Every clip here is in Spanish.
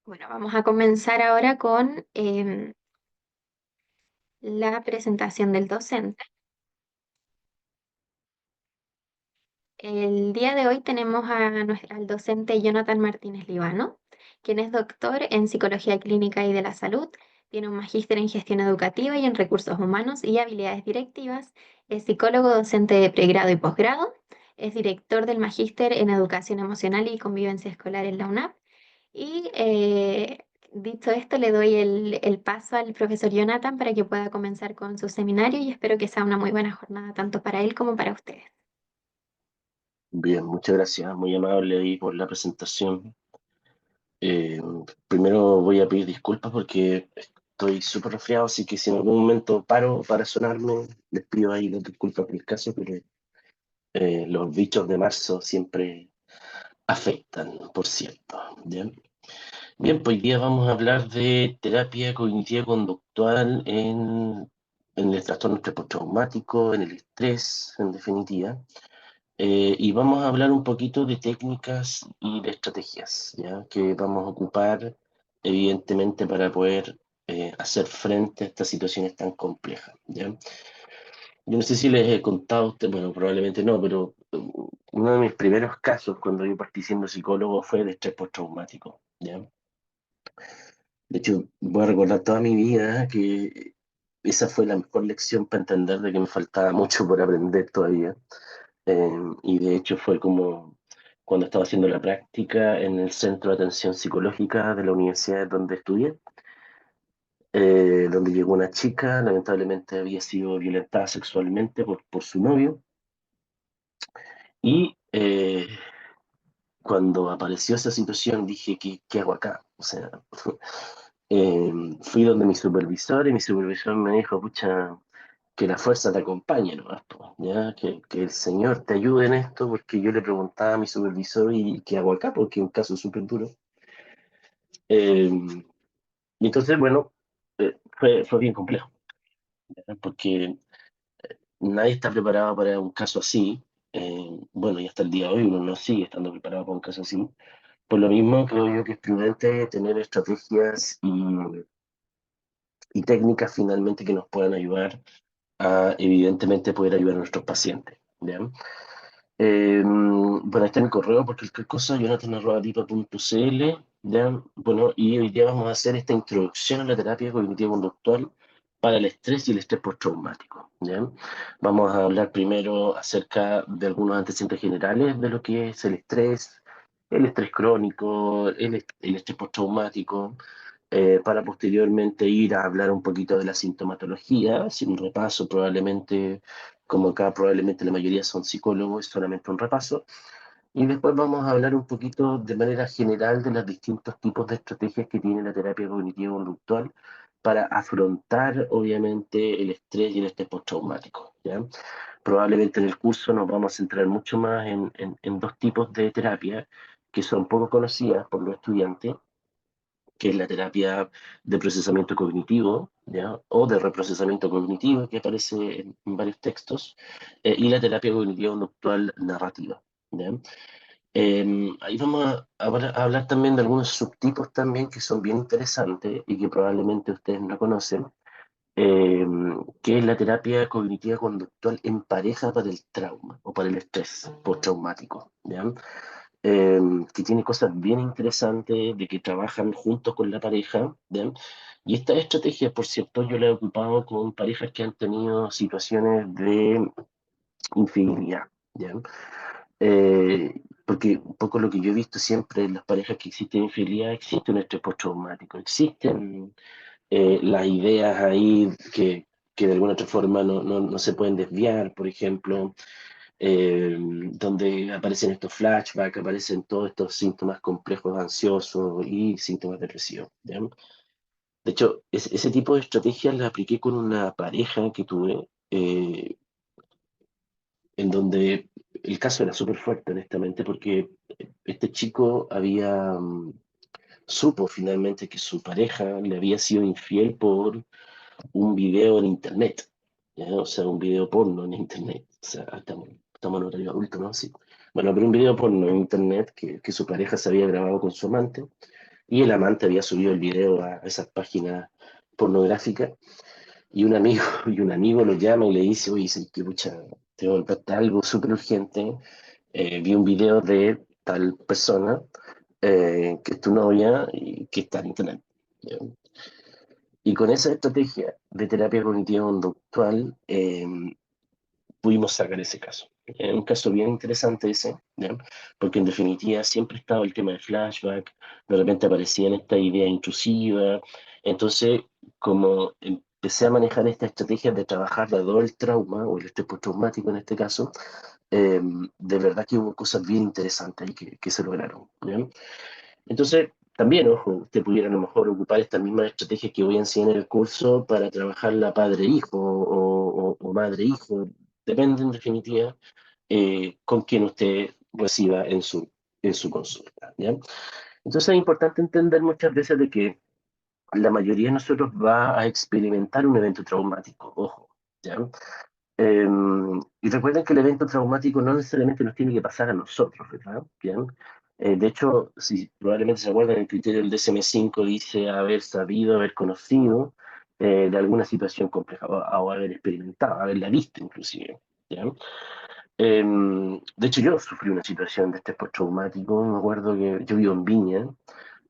Bueno, vamos a comenzar ahora con la presentación del docente. El día de hoy tenemos al docente Jonathan Martínez Libano, quien es doctor en Psicología Clínica y de la Salud, tiene un magíster en Gestión Educativa y en Recursos Humanos y Habilidades Directivas, es psicólogo docente de pregrado y posgrado, es director del magíster en Educación Emocional y Convivencia Escolar en la UNAP. Y dicho esto, le doy el paso al profesor Jonathan para que pueda comenzar con su seminario y espero que sea una muy buena jornada tanto para él como para ustedes. Bien, muchas gracias, muy amable ahí por la presentación. Eh, Primero voy a pedir disculpas porque estoy súper resfriado, así que si en algún momento paro para sonarme, les pido ahí las disculpas por el caso, pero los bichos de marzo siempre afectan, por cierto. Bien, bien, pues hoy día vamos a hablar de terapia cognitiva conductual en el trastorno estrés postraumático, en el estrés, en definitiva. Y vamos a hablar un poquito de técnicas y de estrategias, ¿ya? Que vamos a ocupar, evidentemente, para poder hacer frente a estas situaciones tan complejas, ¿ya? Yo no sé si les he contado a ustedes, bueno, probablemente no, pero uno de mis primeros casos cuando yo partí siendo psicólogo fue de estrés postraumático, ¿ya? De hecho, voy a recordar toda mi vida que esa fue la mejor lección para entender de que me faltaba mucho por aprender todavía. Y de hecho fue como cuando estaba haciendo la práctica en el Centro de Atención Psicológica de la universidad donde estudié, donde llegó una chica, lamentablemente había sido violentada sexualmente por su novio, y cuando apareció esa situación dije, ¿qué hago acá? O sea, eh, fui donde mi supervisor y mi supervisor me dijo, pucha, que la fuerza te acompañe, ¿no? ¿Ya? Que el Señor te ayude en esto, porque yo le preguntaba a mi supervisor, ¿y qué hago acá? Porque es un caso súper duro. Eh, y entonces, bueno, fue bien complejo, ¿ya? Porque nadie está preparado para un caso así. Bueno, y hasta el día de hoy uno no sigue estando preparado para un caso así. Por lo mismo, creo yo que es prudente tener estrategias y técnicas finalmente que nos puedan ayudar a, evidentemente, poder ayudar a nuestros pacientes. ¿Ya? Bueno, este es mi correo, porque cualquier cosa, jonathan@dipa.cl, ¿ya? Bueno, y hoy día vamos a hacer esta introducción a la terapia cognitiva conductual para el estrés y el estrés postraumático, ¿ya? Vamos a hablar primero acerca de algunos antecedentes generales de lo que es el estrés crónico, el estrés postraumático, para posteriormente ir a hablar un poquito de la sintomatología, hacer un repaso probablemente como acá probablemente la mayoría son psicólogos, es solamente un repaso. Y después vamos a hablar un poquito de manera general de los distintos tipos de estrategias que tiene la terapia cognitiva conductual para afrontar, obviamente, el estrés y el estrés postraumático, ¿ya? Probablemente en el curso nos vamos a centrar mucho más en dos tipos de terapia que son poco conocidas por los estudiantes, que es la terapia de procesamiento cognitivo, ¿ya? O de reprocesamiento cognitivo, que aparece en varios textos, y la terapia cognitiva conductual narrativa, ¿ya? Ahí vamos a hablar también de algunos subtipos también que son bien interesantes y que probablemente ustedes no conocen, eh, que es la terapia cognitiva conductual en pareja para el trauma o para el estrés postraumático, ¿ya? eh, que tiene cosas bien interesantes, de que trabajan juntos con la pareja, ¿ya? Y esta estrategia, por cierto, yo la he ocupado con parejas que han tenido situaciones de infidelidad, ¿ya? Porque un poco lo que yo he visto siempre en las parejas que existen infidelidad, existe un estrés postraumático, existen las ideas ahí que de alguna otra forma no se pueden desviar, por ejemplo, donde aparecen estos flashbacks, aparecen todos estos síntomas complejos ansiosos y síntomas depresivos, ¿ya? De hecho, ese tipo de estrategias la apliqué con una pareja que tuve, en donde el caso era súper fuerte, honestamente, porque este chico supo finalmente que su pareja le había sido infiel por un video en internet, ¿ya? O sea, un video porno en internet. O sea, estamos en horario adulto, ¿no? Sí. Bueno, pero un video porno en internet que su pareja se había grabado con su amante y el amante había subido el video a esas páginas pornográficas, y un amigo, y un amigo lo llama y le dice, oye, sí, que pucha, tengo que contarte algo súper urgente, vi un video de tal persona, que es tu novia y que está en internet. ¿Ya? Y con esa estrategia de terapia cognitivo-conductual, pudimos sacar ese caso. Es un caso bien interesante ese, ¿ya? Porque en definitiva siempre estaba el tema de flashback, de repente aparecían esta idea intrusiva, entonces como empecé a manejar esta estrategia de trabajar de todo el trauma, o el estrés postraumático en este caso, de verdad que hubo cosas bien interesantes ahí que se lograron, ¿ya? Entonces, también, ojo, usted pudiera a lo mejor ocupar estas mismas estrategias que voy a enseñar en el curso para trabajar la padre-hijo o madre-hijo, depende en definitiva con quien usted reciba en su consulta, ¿ya? Entonces es importante entender muchas veces de que la mayoría de nosotros va a experimentar un evento traumático, ojo, ¿ya? Eh, y recuerden que el evento traumático no necesariamente nos tiene que pasar a nosotros, ¿verdad? Bien. De hecho, si probablemente se acuerdan, el criterio del DSM-5 dice haber sabido, haber conocido de alguna situación compleja o haber experimentado, haberla visto inclusive. ¿Ya? De hecho, yo sufrí una situación de estrés postraumático. Me acuerdo que yo vivo en Viña,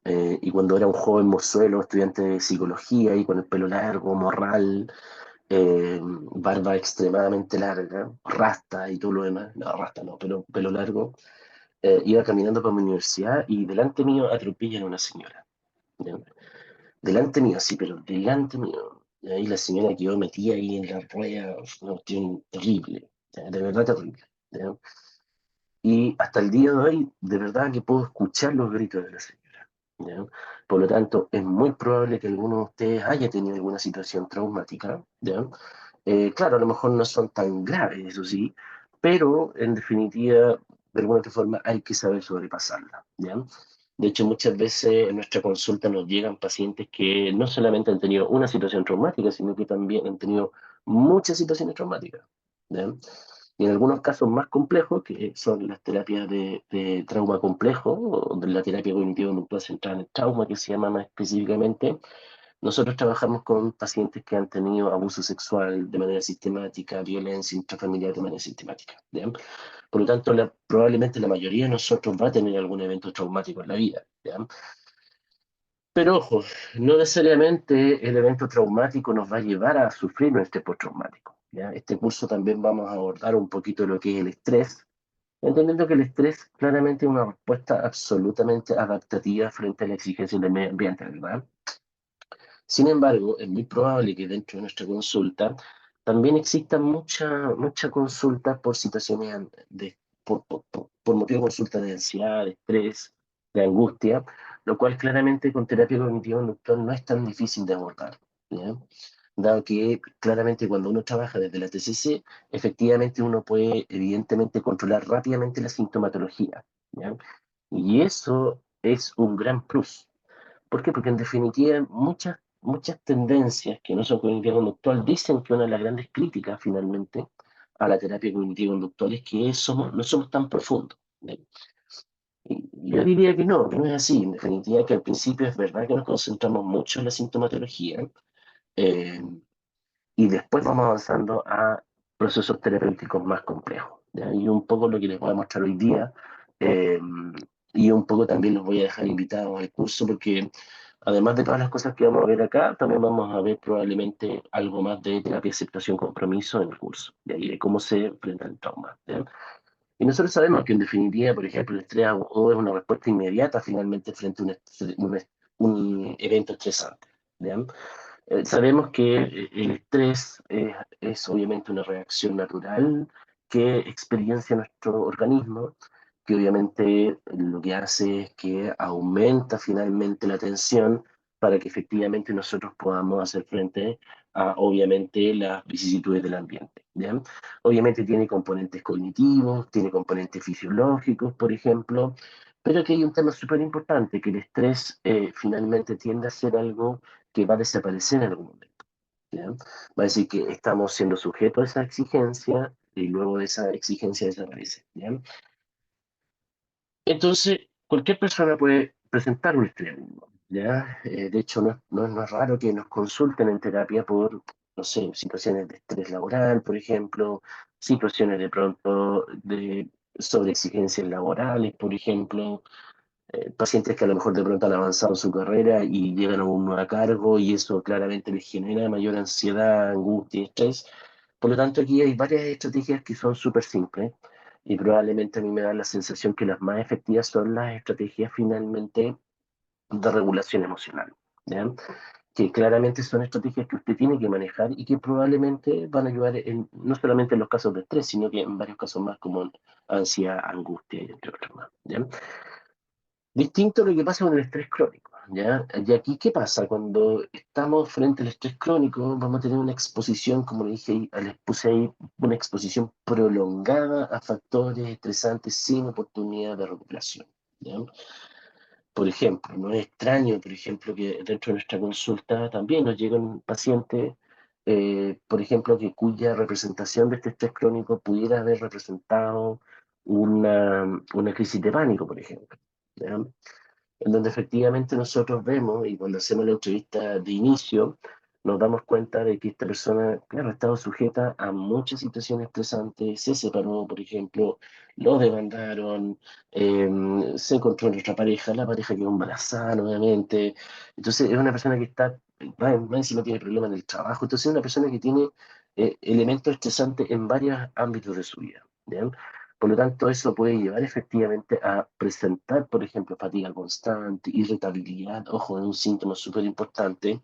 y cuando era un joven mozuelo, estudiante de psicología y con el pelo largo, morral, barba extremadamente larga, rasta y todo lo demás, no, rasta no, pero pelo largo, iba caminando por mi universidad y delante mío atropellan a una señora. ¿Ya? Delante mío, sí, pero delante mío. Y ahí la señora quedó metida ahí en la rueda, una cuestión terrible, ¿ya? De verdad terrible. ¿Ya? Y hasta el día de hoy, de verdad que puedo escuchar los gritos de la señora. ¿Ya? Por lo tanto, es muy probable que alguno de ustedes haya tenido alguna situación traumática. ¿Ya? Claro, a lo mejor no son tan graves, eso sí, pero en definitiva, de alguna otra forma, hay que saber sobrepasarla, ¿ya? De hecho, muchas veces en nuestra consulta nos llegan pacientes que no solamente han tenido una situación traumática, sino que también han tenido muchas situaciones traumáticas, ¿ya? Y en algunos casos más complejos, que son las terapias de trauma complejo, o de la terapia cognitivo-conductual centrada en el trauma, que se llama más específicamente, nosotros trabajamos con pacientes que han tenido abuso sexual de manera sistemática, violencia intrafamiliar de manera sistemática, ¿ya? Por lo tanto, probablemente la mayoría de nosotros va a tener algún evento traumático en la vida, ¿ya? Pero ojo, no necesariamente el evento traumático nos va a llevar a sufrir un estrés postraumático, ¿ya? Este curso también vamos a abordar un poquito lo que es el estrés, entendiendo que el estrés claramente es una respuesta absolutamente adaptativa frente a la exigencia del medio ambiente, ¿verdad? Sin embargo, es muy probable que dentro de nuestra consulta también exista mucha consulta por situaciones por motivo de consulta de ansiedad, de estrés, de angustia, lo cual claramente con terapia cognitivo-conductual no es tan difícil de abordar, ¿ya? Dado que claramente cuando uno trabaja desde la TCC, efectivamente uno puede evidentemente controlar rápidamente la sintomatología, ¿ya? Y eso es un gran plus. ¿Por qué? Porque en definitiva muchas tendencias que no son cognitivo-conductual dicen que una de las grandes críticas finalmente a la terapia cognitivo-conductual es que no somos tan profundos. ¿Ve? Y yo diría que no es así. En definitiva que al principio es verdad que nos concentramos mucho en la sintomatología, eh, y después vamos avanzando a procesos terapéuticos más complejos, ¿ya? Y un poco lo que les voy a mostrar hoy día, eh, y un poco también los voy a dejar invitados al curso porque además de todas las cosas que vamos a ver acá, también vamos a ver probablemente algo más de terapia, aceptación, compromiso en el curso, ¿ya? Y de cómo se enfrenta el trauma, ¿ya? Y nosotros sabemos que en definitiva, por ejemplo, el estrés agudo es una respuesta inmediata finalmente frente a un evento estresante, ¿ya? Sabemos que el estrés es obviamente una reacción natural que experiencia nuestro organismo, que obviamente lo que hace es que aumenta finalmente la tensión para que efectivamente nosotros podamos hacer frente a, obviamente, las vicisitudes del ambiente, ¿ya? Obviamente tiene componentes cognitivos, tiene componentes fisiológicos, por ejemplo, pero aquí hay un tema súper importante, que el estrés finalmente tiende a ser algo que va a desaparecer en algún momento, ¿ya? Va a decir que estamos siendo sujetos a esa exigencia y luego de esa exigencia desaparece, ¿ya? Entonces, cualquier persona puede presentar un estrés. ¿ya? De hecho, no es raro que nos consulten en terapia por, no sé, situaciones de estrés laboral, por ejemplo, situaciones de pronto de sobreexigencias laborales, por ejemplo, pacientes que a lo mejor de pronto han avanzado en su carrera y llegan a un nuevo cargo y eso claramente les genera mayor ansiedad, angustia y estrés. Por lo tanto, aquí hay varias estrategias que son súper simples y probablemente a mí me da la sensación que las más efectivas son las estrategias finalmente de regulación emocional, ¿ya? Que claramente son estrategias que usted tiene que manejar y que probablemente van a ayudar no solamente en los casos de estrés, sino que en varios casos más como ansiedad, angustia y entre otros más, ¿ya? Distinto a lo que pasa con el estrés crónico, ¿ya? Y aquí, ¿qué pasa? Cuando estamos frente al estrés crónico, vamos a tener una exposición, como le dije, les puse ahí, una exposición prolongada a factores estresantes sin oportunidad de recuperación, ¿ya? Por ejemplo, no es extraño, por ejemplo, que dentro de nuestra consulta también nos llegan pacientes, por ejemplo, que cuya representación de este estrés crónico pudiera haber representado una crisis de pánico, por ejemplo, ¿ya? En donde efectivamente nosotros vemos, y cuando hacemos la entrevista de inicio, nos damos cuenta de que esta persona, claro, ha estado sujeta a muchas situaciones estresantes, se separó, por ejemplo, lo demandaron, se encontró en otra pareja, la pareja quedó embarazada nuevamente, entonces es una persona que está, más encima tiene problemas en el trabajo, entonces es una persona que tiene elementos estresantes en varios ámbitos de su vida, ¿bien? Por lo tanto, eso puede llevar efectivamente a presentar, por ejemplo, fatiga constante, irritabilidad, ojo, es un síntoma súper importante,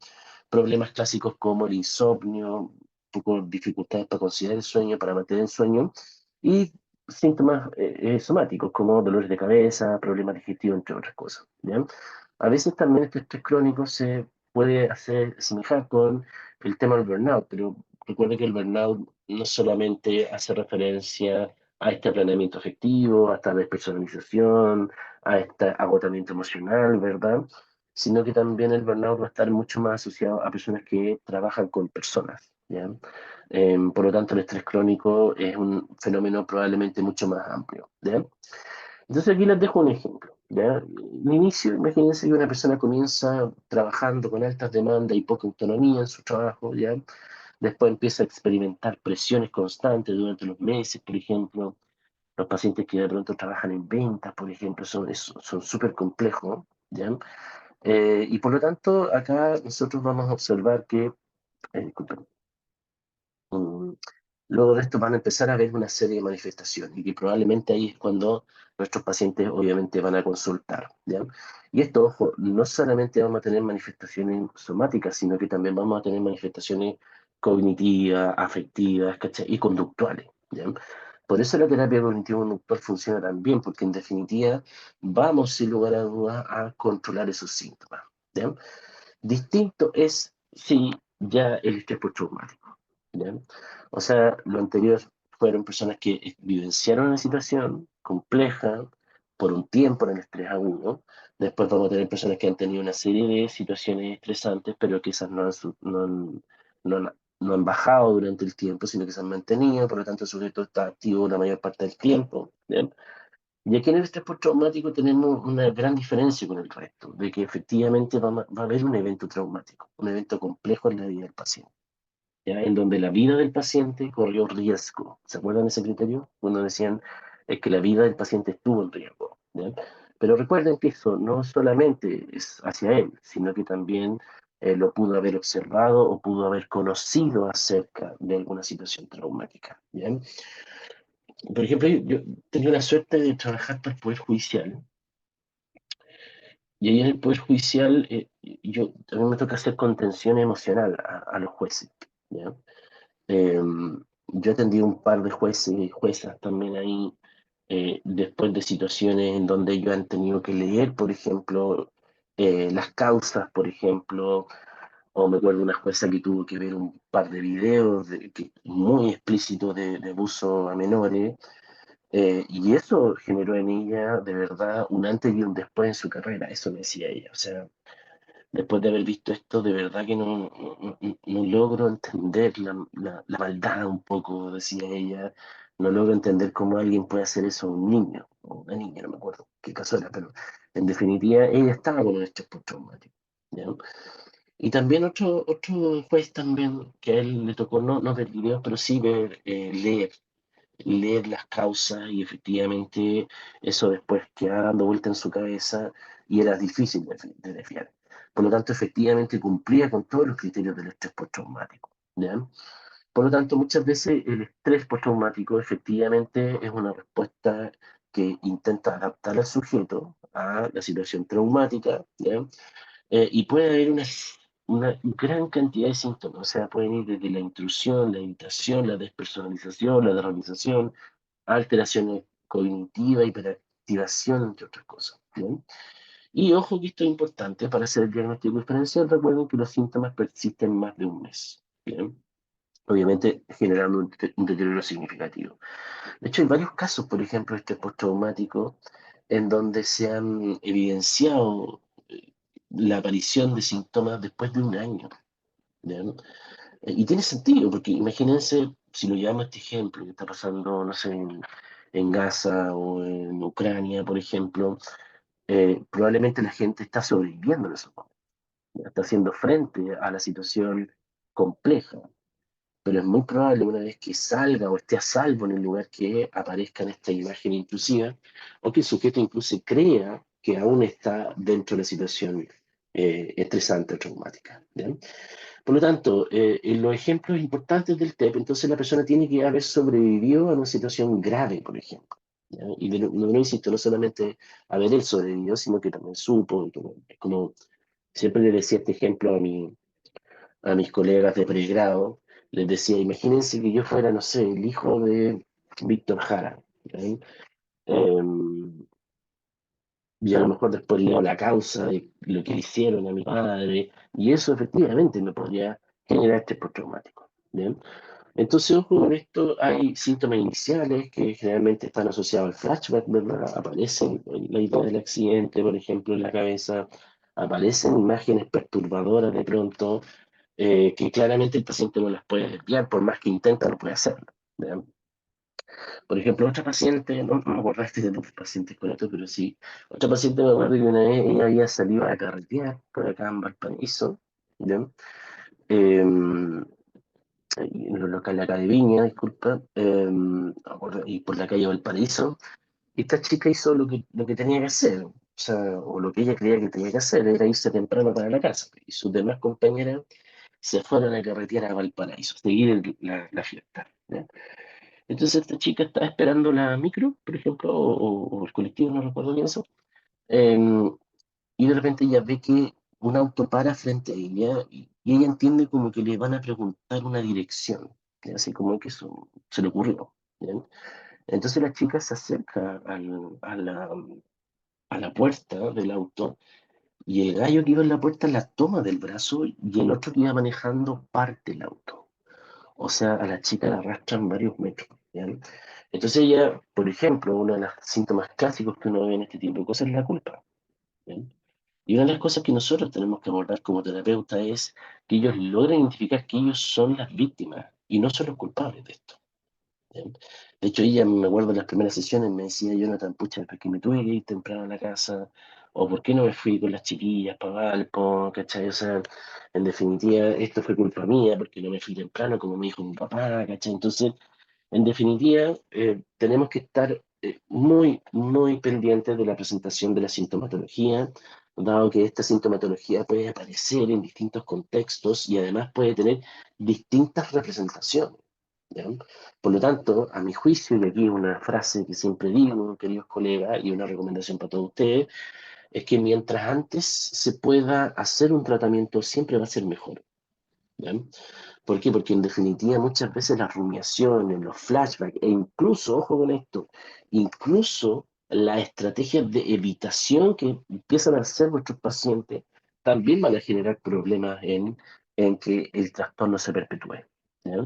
problemas clásicos como el insomnio, un poco dificultades para conciliar el sueño, para mantener el sueño, y síntomas somáticos como dolores de cabeza, problemas digestivos, entre otras cosas, ¿bien? A veces también este estrés crónico se puede hacer semejar con el tema del burnout, pero recuerde que el burnout no solamente hace referencia a este planeamiento afectivo, a esta despersonalización, a este agotamiento emocional, ¿verdad? Sino que también el burnout va a estar mucho más asociado a personas que trabajan con personas, ¿ya? Por lo tanto, el estrés crónico es un fenómeno probablemente mucho más amplio, ¿ya? Entonces aquí les dejo un ejemplo, ¿ya? En inicio, imagínense que una persona comienza trabajando con altas demandas y poca autonomía en su trabajo, ¿ya? Después empieza a experimentar presiones constantes durante los meses, por ejemplo. Los pacientes que de pronto trabajan en ventas, por ejemplo, son súper complejos, ¿ya? Y por lo tanto, acá nosotros vamos a observar que, disculpen, mm, luego de esto van a empezar a ver una serie de manifestaciones y que probablemente ahí es cuando nuestros pacientes obviamente van a consultar, ¿ya? Y esto, ojo, no solamente vamos a tener manifestaciones somáticas, sino que también vamos a tener manifestaciones cognitivas, afectivas, ¿cachai? Y conductuales, ¿ya? Por eso la terapia cognitivo-conductual funciona tan bien, porque en definitiva vamos sin lugar a dudas a controlar esos síntomas, ¿ya? Distinto es si ya el estrés postraumático, ¿ya? O sea, lo anterior fueron personas que vivenciaron una situación compleja por un tiempo en el estrés agudo. Después vamos a tener personas que han tenido una serie de situaciones estresantes, pero que esas no han bajado durante el tiempo, sino que se han mantenido, por lo tanto el sujeto está activo la mayor parte del tiempo, ¿bien? Y aquí en el estrés postraumático tenemos una gran diferencia con el resto, de que efectivamente va a haber un evento traumático, un evento complejo en la vida del paciente, ¿ya? En donde la vida del paciente corrió riesgo. ¿Se acuerdan de ese criterio? Cuando decían que la vida del paciente estuvo en riesgo, ¿ya? Pero recuerden que eso no solamente es hacia él, sino que también lo pudo haber observado o pudo haber conocido acerca de alguna situación traumática, ¿ya? Por ejemplo, yo tenía la suerte de trabajar para el Poder Judicial. Y ahí en el Poder Judicial, a mí me toca hacer contención emocional a los jueces, ¿ya? Eh, yo he atendido un par de jueces y juezas también ahí, después de situaciones en donde ellos han tenido que leer, por ejemplo, las causas, por ejemplo, o me acuerdo una jueza que tuvo que ver un par de videos muy explícitos de abuso a menores, y eso generó en ella de verdad un antes y un después en su carrera, eso me decía ella. O sea, después de haber visto esto, de verdad que no logro entender la maldad un poco, decía ella. No logro entender cómo alguien puede hacer eso a un niño, o una niña, no me acuerdo qué caso era, En definitiva, ella estaba con un estrés postraumático. ¿Ya? Y también otro juez también, que a él le tocó no ver videos, pero sí ver, leer las causas y efectivamente eso después quedaba dando vuelta en su cabeza y era difícil de desviar. Por lo tanto, efectivamente cumplía con todos los criterios del estrés postraumático. ¿Ya? Por lo tanto, muchas veces el estrés postraumático efectivamente es una respuesta que intenta adaptar al sujeto a la situación traumática, ¿ya? Y puede haber una gran cantidad de síntomas, o sea, pueden ir desde la intrusión, la imitación, la despersonalización, la desorganización, alteraciones cognitivas, hiperactivación, entre otras cosas. ¿Bien? Y ojo que esto es importante para hacer el diagnóstico diferencial. Recuerden que los síntomas persisten más de un mes. ¿Bien? Obviamente generando un deterioro significativo. De hecho, hay varios casos, por ejemplo, este postraumático, en donde se han evidenciado la aparición de síntomas después de un año. ¿Ya? Y tiene sentido, porque imagínense, si lo llevamos a este ejemplo que está pasando, no sé, en Gaza o en Ucrania, por ejemplo, probablemente la gente está sobreviviendo en esos momentos, ¿ya? Está haciendo frente a la situación compleja, pero es muy probable una vez que salga o esté a salvo en el lugar que aparezca en esta imagen intrusiva, o que el sujeto incluso crea que aún está dentro de la situación estresante o traumática. ¿Bien? Por lo tanto, en los ejemplos importantes del TEP, entonces la persona tiene que haber sobrevivido a una situación grave, por ejemplo. ¿Ya? Y no insisto, no solamente haber él sobrevivido, sino que también supo, y es como siempre le decía este ejemplo a mis colegas de pregrado, les decía, imagínense que yo fuera, no sé, el hijo de Víctor Jara, ¿ya? Y a lo mejor después leo la causa de lo que le hicieron a mi padre, y eso efectivamente me podría generar estrés postraumático. ¿Bien? Entonces, ojo con esto, hay síntomas iniciales que generalmente están asociados al flashback, ¿verdad? Aparecen la idea del accidente, por ejemplo, en la cabeza, aparecen imágenes perturbadoras de pronto, que claramente el paciente no las puede desviar, por más que intenta, no puede hacerlo. ¿Ya? Por ejemplo, otra paciente, no me acordaste de otros pacientes con esto, pero sí, otra paciente me acuerdo que una vez ella había salido a carretear por acá en Valparaíso, ¿ya? Eh, en los locales acá de Viña, disculpa, no me acuerdo, y por la calle Valparaíso, y esta chica hizo lo que tenía que hacer, o sea, o lo que ella creía que tenía que hacer, era irse temprano para la casa, y sus demás compañeras se fueron a carretear a Valparaíso, seguir la fiesta, ¿ya? Entonces esta chica estaba esperando la micro, por ejemplo, o el colectivo, no recuerdo bien eso, eh, y de repente ella ve que un auto para frente a ella y ella entiende como que le van a preguntar una dirección, ¿ya? Así como que eso se le ocurrió. ¿Ya? Entonces la chica se acerca a la puerta del auto y el gallo que iba en la puerta la toma del brazo y el otro que iba manejando parte el auto. O sea, a la chica la arrastran varios metros. ¿Ya? Entonces ella, por ejemplo, uno de los síntomas clásicos que uno ve en este tipo de cosas es la culpa. ¿Ya? Y una de las cosas que nosotros tenemos que abordar como terapeuta es que ellos logren identificar que ellos son las víctimas y no son los culpables de esto. ¿Bien? De hecho, ella, me acuerdo de las primeras sesiones, me decía, Jonathan, pucha, ¿por qué me tuve que ir temprano a la casa? ¿O por qué no me fui con las chiquillas para Valpo? ¿Cachai? O sea, en definitiva, esto fue culpa mía, porque no me fui temprano, como me dijo mi papá, ¿cachai? Entonces, en definitiva, tenemos que estar muy, muy pendientes de la presentación de la sintomatología, dado que esta sintomatología puede aparecer en distintos contextos y además puede tener distintas representaciones. ¿Ya? Por lo tanto, a mi juicio, y aquí una frase que siempre digo, queridos colegas, y una recomendación para todos ustedes, es que mientras antes se pueda hacer un tratamiento, siempre va a ser mejor. ¿Ya? ¿Por qué? Porque en definitiva muchas veces las rumiaciones, los flashbacks e incluso, ojo con esto, incluso las estrategias de evitación que empiezan a hacer nuestros pacientes también van a generar problemas en que el trastorno se perpetúe. ¿Ya?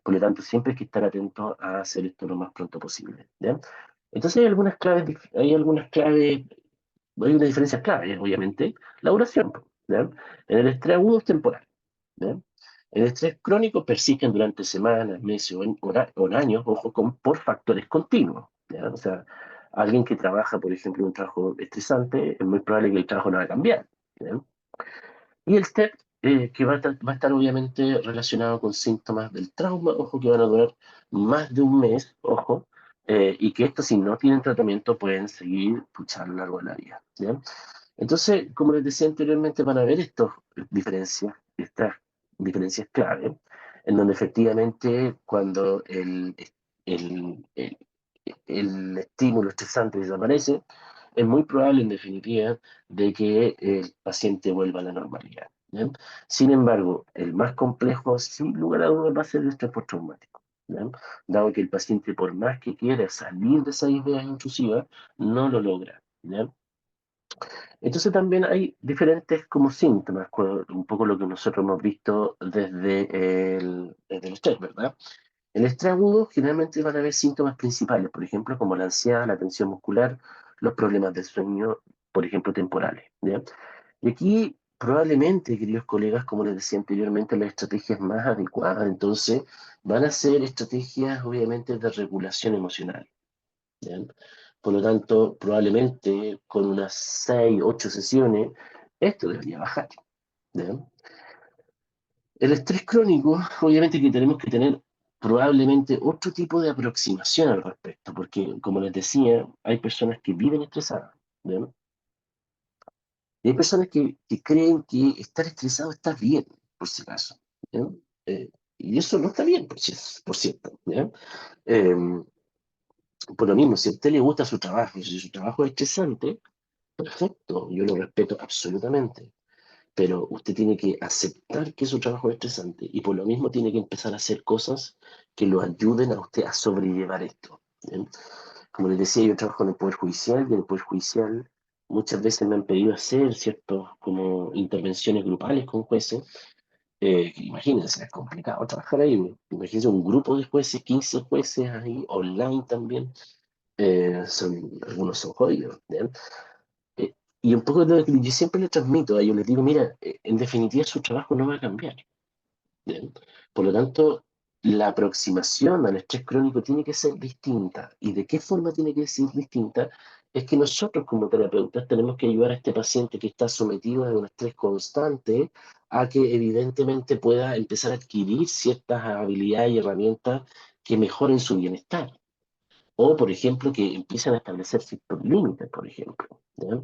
Por lo tanto, siempre hay que estar atento a hacer esto lo más pronto posible. ¿Ya? Entonces hay algunas claves, hay una diferencia clave, obviamente, la duración. ¿Ya? En el estrés agudo es temporal. ¿Ya? El estrés crónico persiste durante semanas, meses o años, ojo, por factores continuos. ¿Ya? O sea, Alguien que trabaja, por ejemplo, en un trabajo estresante, es muy probable que el trabajo no va a cambiar. ¿Ya? Y el TEP, que va a estar obviamente relacionado con síntomas del trauma, ojo, que van a durar más de un mes, ojo, y que estos, si no tienen tratamiento, pueden seguir pucha, a lo largo de la vida. ¿Ya? Entonces, como les decía anteriormente, van a haber estas diferencias clave, en donde efectivamente cuando el, el- el estímulo estresante desaparece, es muy probable, en definitiva, de que el paciente vuelva a la normalidad. ¿Ya? Sin embargo, el más complejo, sin lugar a dudas, va a ser el estrés postraumático. ¿Ya? Dado que el paciente, por más que quiera salir de esa idea intrusiva, no lo logra. ¿Ya? Entonces también hay diferentes como síntomas, un poco lo que nosotros hemos visto desde el estrés, ¿verdad? El estrés agudo generalmente van a haber síntomas principales, por ejemplo, como la ansiedad, la tensión muscular, los problemas de sueño, por ejemplo, temporales, ¿ya? Y aquí probablemente, queridos colegas, como les decía anteriormente, las estrategias más adecuadas, entonces, van a ser estrategias, obviamente, de regulación emocional. ¿Ya? Por lo tanto, probablemente con unas 6, 8 sesiones, esto debería bajar. ¿Ya? El estrés crónico, obviamente que tenemos que tener probablemente otro tipo de aproximación al respecto, porque como les decía, hay personas que viven estresadas. ¿Ya? Y hay personas que creen que estar estresado está bien, por si acaso. ¿Ya? Y eso no está bien, por cierto. ¿Ya? Eh, por lo mismo, si a usted le gusta su trabajo, si su trabajo es estresante, perfecto, yo lo respeto absolutamente, pero usted tiene que aceptar que su trabajo es estresante y por lo mismo tiene que empezar a hacer cosas que lo ayuden a usted a sobrellevar esto. ¿Bien? Como les decía, yo trabajo en el Poder Judicial y en el Poder Judicial muchas veces me han pedido hacer ciertos como intervenciones grupales con jueces. Imagínense, es complicado trabajar ahí. Imagínense un grupo de jueces, 15 jueces ahí, online también. Algunos son jodidos. ¿Bien? Eh, y un poco de lo que yo siempre les transmito a ellos, les digo, mira, en definitiva su trabajo no va a cambiar. ¿Bien? Por lo tanto, la aproximación al estrés crónico tiene que ser distinta. ¿Y de qué forma tiene que ser distinta? Es que nosotros como terapeutas tenemos que ayudar a este paciente que está sometido a un estrés constante a que evidentemente pueda empezar a adquirir ciertas habilidades y herramientas que mejoren su bienestar. O, por ejemplo, que empiecen a establecer ciertos límites, por ejemplo. ¿Ya?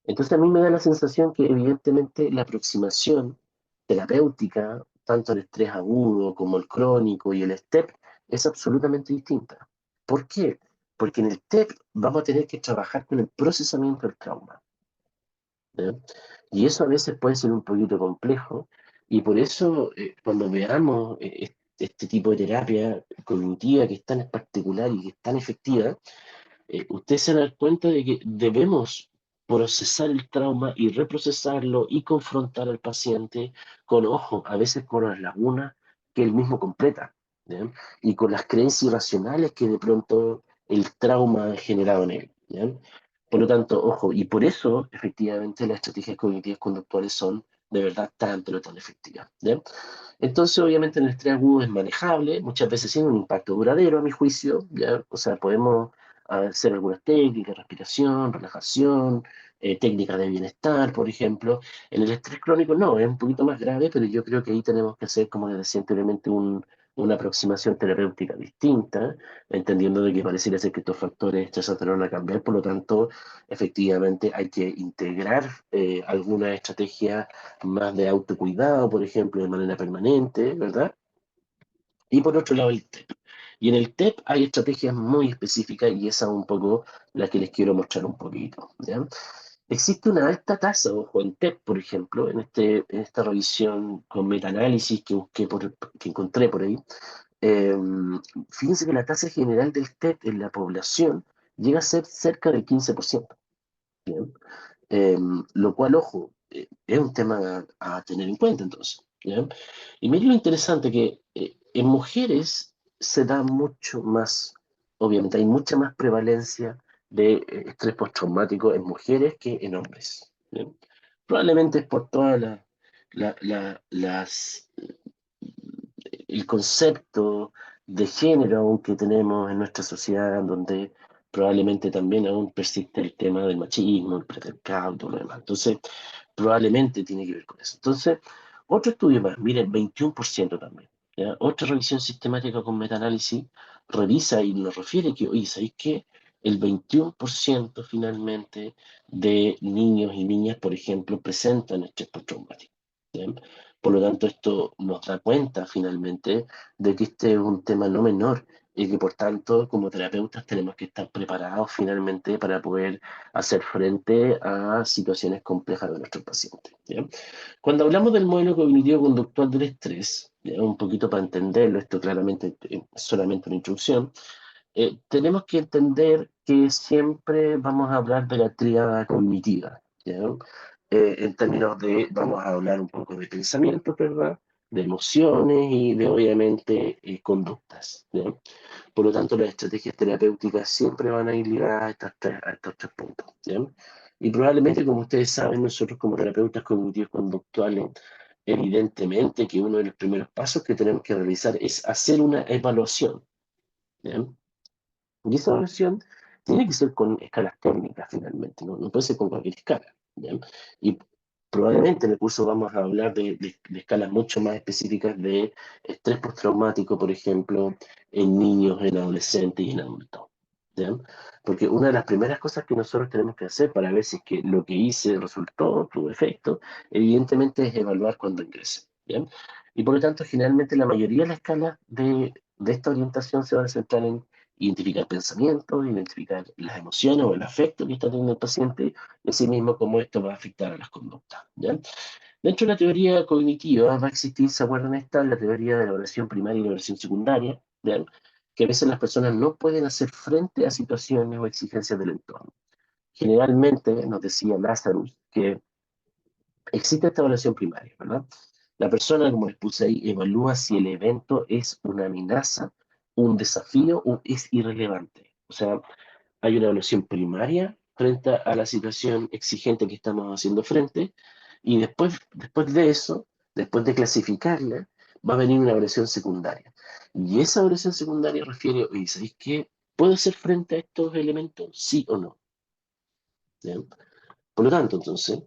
Entonces a mí me da la sensación que evidentemente la aproximación terapéutica, tanto el estrés agudo como el crónico y el STEP, es absolutamente distinta. ¿Por qué? Porque en el TEP vamos a tener que trabajar con el procesamiento del trauma. ¿Ya? Y eso a veces puede ser un poquito complejo y por eso cuando veamos este tipo de terapia cognitiva que es tan particular y que es tan efectiva, usted se da cuenta de que debemos procesar el trauma y reprocesarlo y confrontar al paciente con, ojo, a veces con las lagunas que él mismo completa, ¿ya? Y con las creencias irracionales que de pronto el trauma ha generado en él. ¿Ya? Por lo tanto, ojo, y por eso efectivamente las estrategias cognitivas conductuales son de verdad tan, pero tan efectivas. ¿Ya? Entonces, obviamente, el estrés agudo es manejable, muchas veces sin un impacto duradero, a mi juicio, ¿ya? O sea, podemos hacer algunas técnicas, respiración, relajación, técnicas de bienestar, por ejemplo. En el estrés crónico no, es un poquito más grave, pero yo creo que ahí tenemos que hacer, como les decía anteriormente, una aproximación terapéutica distinta, entendiendo de que pareciera ser que estos factores estresantes no van a cambiar, por lo tanto, efectivamente hay que integrar alguna estrategia más de autocuidado, por ejemplo, de manera permanente, ¿verdad? Y por otro lado, el TEP. Y en el TEP hay estrategias muy específicas y esa es un poco la que les quiero mostrar un poquito, ¿ya? Existe una alta tasa, ojo, en TEP, por ejemplo, en esta revisión con metaanálisis que encontré por ahí. eh, Fíjense que la tasa general del TEP en la población llega a ser cerca del 15%. ¿Bien? Eh, lo cual, ojo, es un tema a tener en cuenta entonces. ¿Ya? Y mire lo interesante que en mujeres se da mucho más, obviamente hay mucha más prevalencia de estrés postraumático en mujeres que en hombres. ¿Ya? Probablemente es por todas las el concepto de género que tenemos en nuestra sociedad, donde probablemente también aún persiste el tema del machismo, el patriarcado, todo lo demás. Entonces, probablemente tiene que ver con eso. Entonces, otro estudio más, miren, 21% también. ¿Ya? Otra revisión sistemática con metaanálisis revisa y nos refiere que, oye, ¿sabéis qué? El 21% finalmente de niños y niñas, por ejemplo, presentan estrés postraumático. ¿Ya? Por lo tanto, esto nos da cuenta finalmente de que este es un tema no menor y que por tanto como terapeutas tenemos que estar preparados finalmente para poder hacer frente a situaciones complejas de nuestros pacientes. ¿Ya? Cuando hablamos del modelo cognitivo-conductual del estrés, ¿ya? Un poquito para entenderlo, esto claramente es solamente una introducción, tenemos que entender que siempre vamos a hablar de la tríada cognitiva, ¿ya? En términos de, vamos a hablar un poco de pensamientos, ¿verdad? De emociones y de, obviamente, conductas, ¿ya? Por lo tanto, las estrategias terapéuticas siempre van a ir ligadas a estos tres puntos, ¿ya? Y probablemente, como ustedes saben, nosotros como terapeutas cognitivos conductuales, evidentemente que uno de los primeros pasos que tenemos que realizar es hacer una evaluación, ¿ya? Y esa evaluación tiene que ser con escalas técnicas finalmente, no puede ser con cualquier escala, ¿ya? Y probablemente en el curso vamos a hablar de escalas mucho más específicas de estrés postraumático, por ejemplo, en niños, en adolescentes y en adultos, ¿ya? Porque una de las primeras cosas que nosotros tenemos que hacer para ver si es que lo que hice resultó, tuvo efecto, evidentemente es evaluar cuando ingrese, ¿ya? Y por lo tanto, generalmente la mayoría de las escalas de esta orientación se van a centrar en identificar pensamientos, identificar las emociones o el afecto que está teniendo el paciente, y asimismo cómo esto va a afectar a las conductas, ¿ya? Dentro de la teoría cognitiva va a existir, ¿se acuerdan esta? La teoría de la evaluación primaria y la evaluación secundaria, ¿ya? Que a veces las personas no pueden hacer frente a situaciones o exigencias del entorno. Generalmente, nos decía Lazarus, que existe esta evaluación primaria, ¿verdad? La persona, como les puse ahí, evalúa si el evento es una amenaza, un desafío o es irrelevante. O sea, hay una evaluación primaria frente a la situación exigente que estamos haciendo frente, y después de eso, después de clasificarla, va a venir una evaluación secundaria. Y esa evaluación secundaria refiere, oye, ¿sabéis qué? ¿Puedo hacer frente a estos elementos? Sí o no. ¿Ya? Por lo tanto, entonces,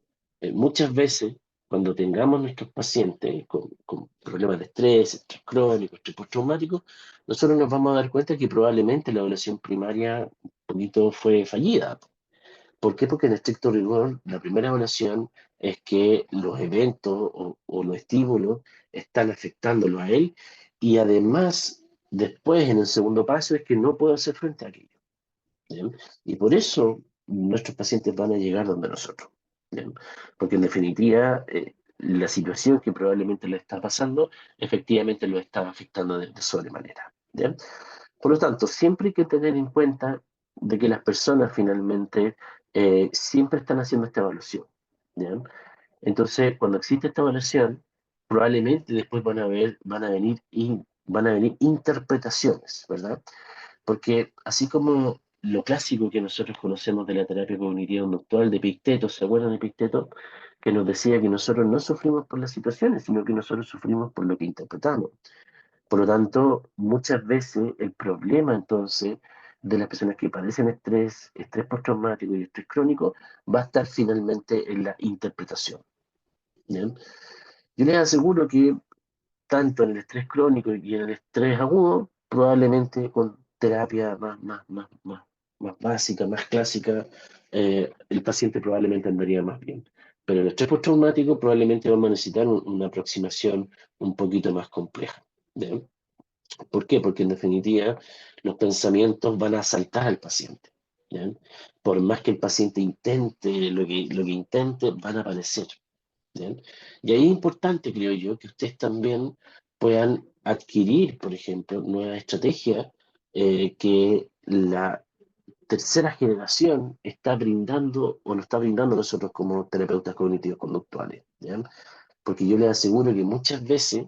muchas veces, cuando tengamos nuestros pacientes con problemas de estrés crónico, estrés postraumático, nosotros nos vamos a dar cuenta que probablemente la evaluación primaria un poquito fue fallida. ¿Por qué? Porque en estricto rigor, la primera evaluación es que los eventos o los estímulos están afectándolo a él, y además, después, en el segundo paso, es que no puedo hacer frente a aquello. ¿Bien? Y por eso nuestros pacientes van a llegar donde nosotros. ¿Bien? Porque en definitiva, la situación que probablemente le está pasando, efectivamente lo está afectando de sobremanera. ¿Bien? Por lo tanto, siempre hay que tener en cuenta de que las personas finalmente siempre están haciendo esta evaluación. ¿Bien? Entonces, cuando existe esta evaluación, probablemente después van a venir interpretaciones, ¿verdad? Porque así como lo clásico que nosotros conocemos de la terapia cognitiva conductual de Epicteto, ¿se acuerdan de Epicteto? Que nos decía que nosotros no sufrimos por las situaciones, sino que nosotros sufrimos por lo que interpretamos. Por lo tanto, muchas veces el problema entonces de las personas que padecen estrés postraumático y estrés crónico va a estar finalmente en la interpretación. ¿Bien? Yo les aseguro que tanto en el estrés crónico y en el estrés agudo, probablemente con terapia más básica, más clásica, el paciente probablemente andaría más bien. Pero en el estrés postraumático probablemente vamos a necesitar una aproximación un poquito más compleja. ¿Bien? ¿Por qué? Porque en definitiva los pensamientos van a asaltar al paciente. ¿Bien? Por más que el paciente intente lo que intente, van a aparecer. ¿Bien? Y ahí es importante, creo yo, que ustedes también puedan adquirir, por ejemplo, nuevas estrategias que la tercera generación está brindando o nos está brindando a nosotros como terapeutas cognitivos conductuales. ¿Ya? Porque yo les aseguro que muchas veces,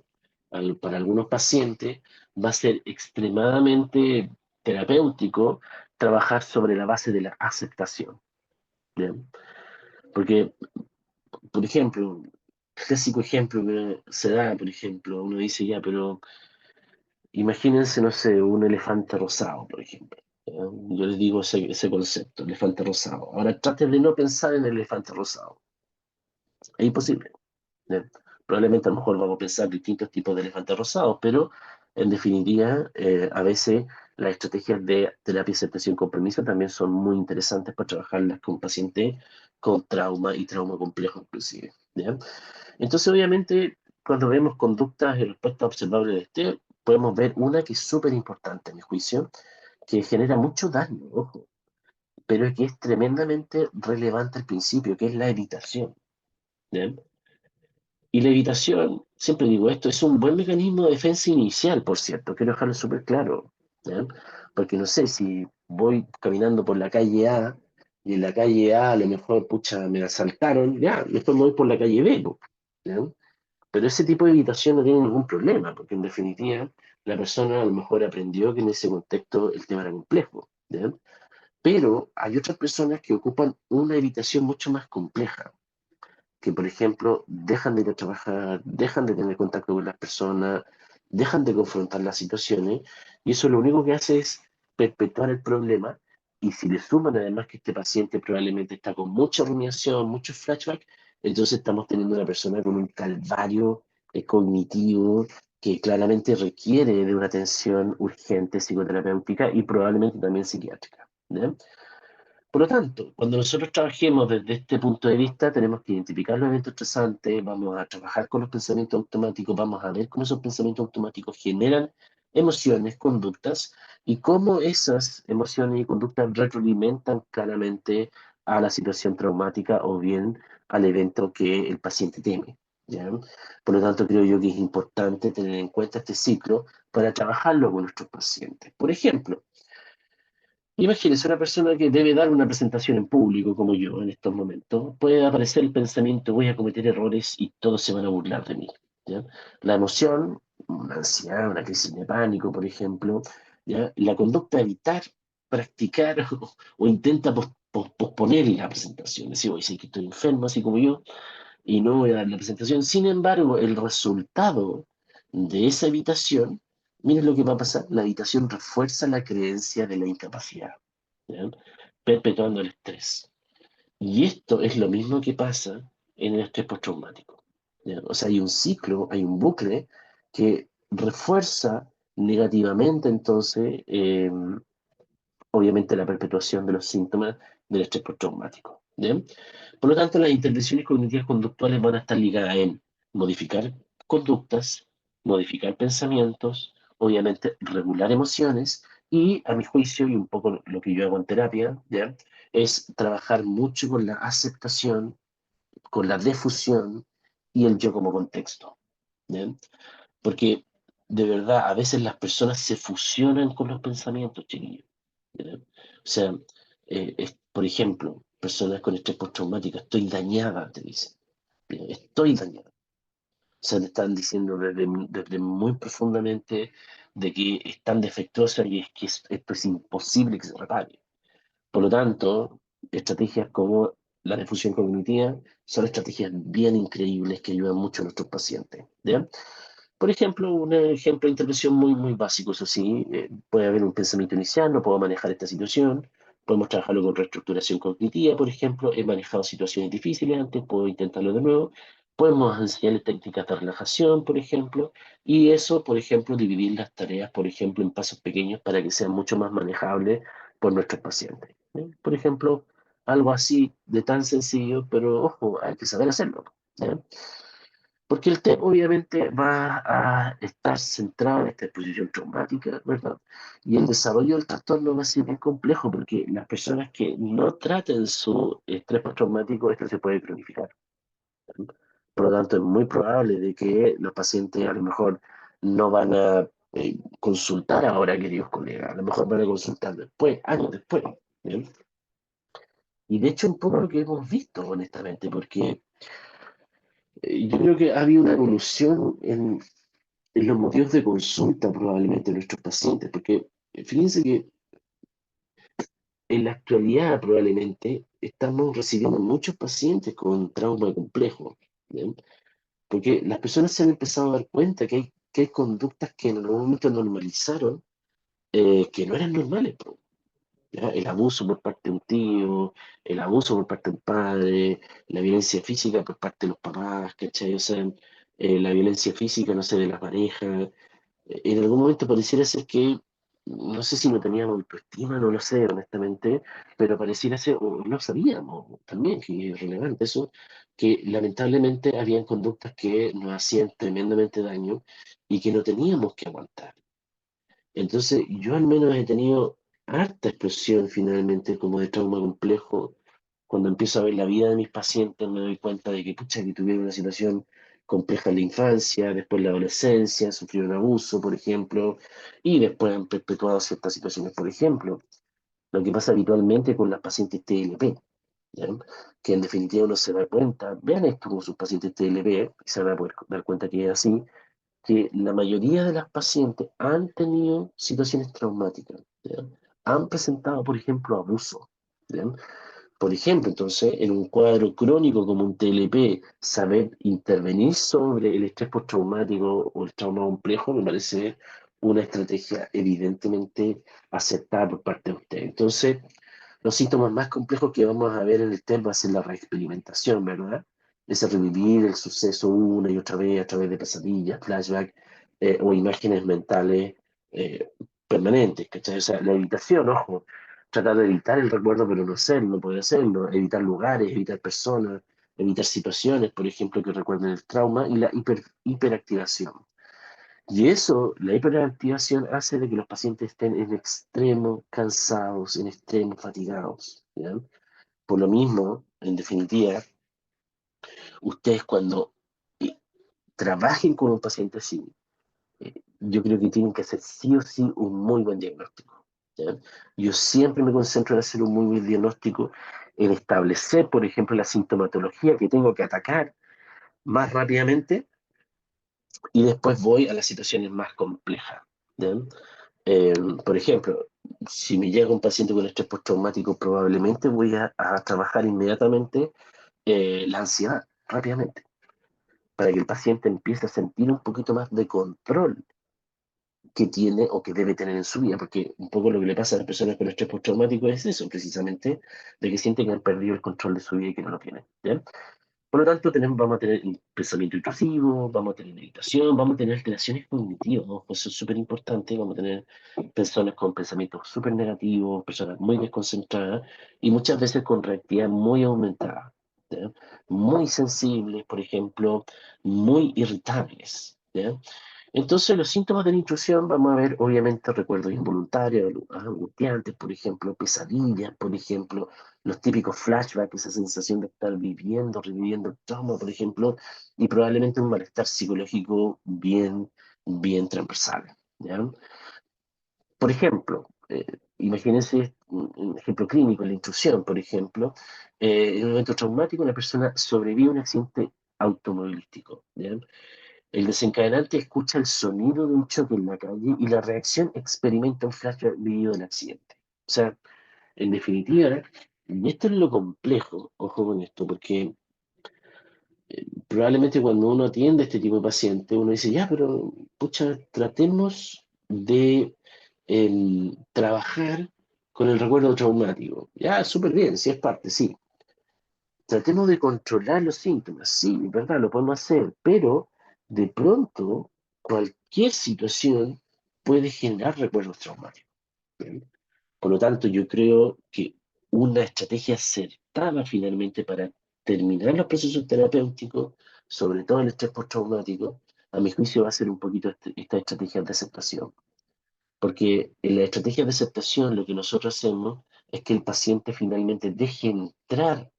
para algunos pacientes, va a ser extremadamente terapéutico trabajar sobre la base de la aceptación. ¿Bien? Porque por ejemplo, clásico ejemplo que se da, por ejemplo, uno dice ya, pero imagínense, no sé, un elefante rosado, por ejemplo. Yo les digo ese concepto, elefante rosado. Ahora traten de no pensar en el elefante rosado. Es imposible. ¿Ya? Probablemente a lo mejor vamos a pensar distintos tipos de elefantes rosados, pero en definitiva, a veces las estrategias de terapia de aceptación con permiso también son muy interesantes para trabajarlas con pacientes con trauma y trauma complejo inclusive. ¿Ya? Entonces, obviamente, cuando vemos conductas y respuestas observables de este, podemos ver una que es súper importante, a mi juicio, que genera mucho daño, ojo, pero que es tremendamente relevante al principio, que es la evitación. ¿Ya? Y la evitación, siempre digo esto, es un buen mecanismo de defensa inicial, por cierto, quiero dejarlo súper claro, ¿ya? Porque no sé, si voy caminando por la calle A y en la calle A a lo mejor, pucha, me asaltaron, ya, después me voy por la calle B, po, ¿ya? Pero ese tipo de evitación no tiene ningún problema, porque en definitiva la persona a lo mejor aprendió que en ese contexto el tema era complejo, ¿ya? Pero hay otras personas que ocupan una evitación mucho más compleja, que, por ejemplo, dejan de ir a trabajar, dejan de tener contacto con las personas, dejan de confrontar las situaciones, y eso lo único que hace es perpetuar el problema. Y si le suman además que este paciente probablemente está con mucha rumiación, muchos flashbacks, entonces estamos teniendo una persona con un calvario cognitivo que claramente requiere de una atención urgente psicoterapéutica y probablemente también psiquiátrica. ¿Ya? Por lo tanto, cuando nosotros trabajemos desde este punto de vista, tenemos que identificar los eventos estresantes, vamos a trabajar con los pensamientos automáticos, vamos a ver cómo esos pensamientos automáticos generan emociones, conductas, y cómo esas emociones y conductas retroalimentan claramente a la situación traumática o bien al evento que el paciente teme. ¿Ya? Por lo tanto, creo yo que es importante tener en cuenta este ciclo para trabajarlo con nuestros pacientes. Por ejemplo, imagínese una persona que debe dar una presentación en público, como yo en estos momentos. Puede aparecer el pensamiento, voy a cometer errores y todos se van a burlar de mí. ¿Ya? La emoción, una ansiedad, una crisis de pánico, por ejemplo, ¿ya? La conducta de evitar practicar o intenta posponer la presentación. Es decir, voy a decir que estoy enfermo, así como yo, y no voy a dar la presentación. Sin embargo, el resultado de esa evitación, miren lo que va a pasar, la evitación refuerza la creencia de la incapacidad, ¿ya? Perpetuando el estrés. Y esto es lo mismo que pasa en el estrés postraumático, ¿ya? O sea, hay un ciclo, hay un bucle que refuerza negativamente entonces, obviamente, la perpetuación de los síntomas del estrés postraumático. ¿Ya? Por lo tanto, las intervenciones cognitivas conductuales van a estar ligadas en modificar conductas, modificar pensamientos, obviamente regular emociones y, a mi juicio, y un poco lo que yo hago en terapia, ¿ya? Es trabajar mucho con la aceptación, con la defusión y el yo como contexto. ¿Ya? Porque de verdad, a veces las personas se fusionan con los pensamientos, chiquillos. ¿Ya? O sea, por ejemplo, personas con estrés postraumático, estoy dañada, te dicen. ¿Ya? Estoy dañada. O sea, te están diciendo desde muy profundamente de que están defectuosas y es que esto es imposible que se repare. Por lo tanto, estrategias como la difusión cognitiva son estrategias bien increíbles que ayudan mucho a nuestros pacientes. ¿Ya? Por ejemplo, un ejemplo de intervención muy, muy básico, eso sí, puede haber un pensamiento inicial, no puedo manejar esta situación, podemos trabajarlo con reestructuración cognitiva, por ejemplo, he manejado situaciones difíciles antes, puedo intentarlo de nuevo, podemos enseñarles técnicas de relajación, por ejemplo, y eso, por ejemplo, dividir las tareas, por ejemplo, en pasos pequeños para que sean mucho más manejables por nuestros pacientes. ¿Eh? Por ejemplo, algo así de tan sencillo, pero ojo, hay que saber hacerlo. ¿Eh? Porque el TEP obviamente va a estar centrado en esta exposición traumática, ¿verdad? Y el desarrollo del trastorno va a ser bien complejo porque las personas que no traten su estrés postraumático, esto se puede cronificar. Por lo tanto, es muy probable de que los pacientes a lo mejor no van a consultar ahora, queridos colegas, a lo mejor van a consultar después, años después. ¿Bien? Y de hecho, un poco lo que hemos visto, honestamente, porque yo creo que ha habido una evolución en los motivos de consulta probablemente de nuestros pacientes, porque fíjense que en la actualidad probablemente estamos recibiendo muchos pacientes con trauma complejo, ¿bien? Porque las personas se han empezado a dar cuenta que hay conductas que en algún momento normalizaron, que no eran normales, po. ¿ya? El abuso por parte de un tío, el abuso por parte de un padre, la violencia física por parte de los papás, ¿cachai? O sea, la violencia física, no sé, de la pareja. En algún momento pareciera ser que, no sé si no teníamos autoestima, no lo sé, honestamente, pero pareciera ser, o no sabíamos también, que es relevante eso, que lamentablemente habían conductas que nos hacían tremendamente daño y que no teníamos que aguantar. Entonces, yo al menos he tenido harta expresión finalmente como de trauma complejo. Cuando empiezo a ver la vida de mis pacientes, me doy cuenta de que, pucha, que tuvieron una situación compleja en la infancia, después en la adolescencia, sufrieron abuso, por ejemplo, y después han perpetuado ciertas situaciones, por ejemplo, lo que pasa habitualmente con las pacientes TLP, ¿ya? Que en definitiva uno se da cuenta, vean esto con sus pacientes TLP, y se van a poder dar cuenta que es así, que la mayoría de las pacientes han tenido situaciones traumáticas, ¿ya? Han presentado, por ejemplo, abuso, ¿ya? Por ejemplo, entonces, en un cuadro crónico como un TLP, saber intervenir sobre el estrés postraumático o el trauma complejo me parece una estrategia evidentemente aceptada por parte de usted. Entonces, los síntomas más complejos que vamos a ver en el test va a ser la reexperimentación, ¿verdad? Es revivir el suceso una y otra vez a través de pesadillas, flashbacks o imágenes mentales eh, permanentes, ¿cachai? O sea, la evitación, ojo, tratar de evitar el recuerdo, pero no hacerlo, no poder hacerlo, evitar lugares, evitar personas, evitar situaciones, por ejemplo, que recuerden el trauma y la hiperactivación. Y eso, la hiperactivación hace de que los pacientes estén en extremo cansados, en extremo fatigados, ¿ya? Por lo mismo, en definitiva, ustedes cuando eh, trabajen con un paciente así, yo creo que tienen que hacer sí o sí un muy buen diagnóstico, ¿ya? Yo siempre me concentro en hacer un muy buen diagnóstico, en establecer, por ejemplo, la sintomatología que tengo que atacar más rápidamente y después voy a las situaciones más complejas, ¿ya? Eh, por ejemplo, si me llega un paciente con estrés postraumático, probablemente voy a trabajar inmediatamente la ansiedad rápidamente, para que el paciente empiece a sentir un poquito más de control que tiene o que debe tener en su vida, porque un poco lo que le pasa a las personas con estrés postraumático es eso, precisamente, de que sienten que han perdido el control de su vida y que no lo tienen, ¿ya? Por lo tanto, vamos a tener pensamiento intrusivo, vamos a tener meditación, vamos a tener alteraciones cognitivas, ¿no? Eso es súper importante, vamos a tener personas con pensamientos súper negativos, personas muy desconcentradas y muchas veces con reactividad muy aumentada, ¿ya? Muy sensibles, por ejemplo, muy irritables, ¿ya? Entonces, los síntomas de la intrusión, vamos a ver, obviamente, recuerdos involuntarios, angustiantes, por ejemplo, pesadillas, por ejemplo, los típicos flashbacks, esa sensación de estar viviendo, reviviendo el trauma, por ejemplo, y probablemente un malestar psicológico bien transversal, ¿ya? Por ejemplo, imagínense un ejemplo clínico, la intrusión, por ejemplo, en un evento traumático, una persona sobrevive a un accidente automovilístico, ¿ya? El desencadenante escucha el sonido de un choque en la calle y la reacción experimenta un flashback vivido del accidente. O sea, en definitiva, y esto es lo complejo, ojo con esto, porque probablemente cuando uno atiende a este tipo de paciente, uno dice, ya, pero pucha, tratemos de trabajar con el recuerdo traumático. Ya, súper bien, si es parte, sí. Tratemos de controlar los síntomas, sí, es verdad, lo podemos hacer, pero de pronto cualquier situación puede generar recuerdos traumáticos. ¿Bien? Por lo tanto, yo creo que una estrategia acertada finalmente para terminar los procesos terapéuticos, sobre todo el estrés postraumático, a mi juicio va a ser un poquito esta estrategia de aceptación. Porque en la estrategia de aceptación lo que nosotros hacemos es que el paciente finalmente deje entrar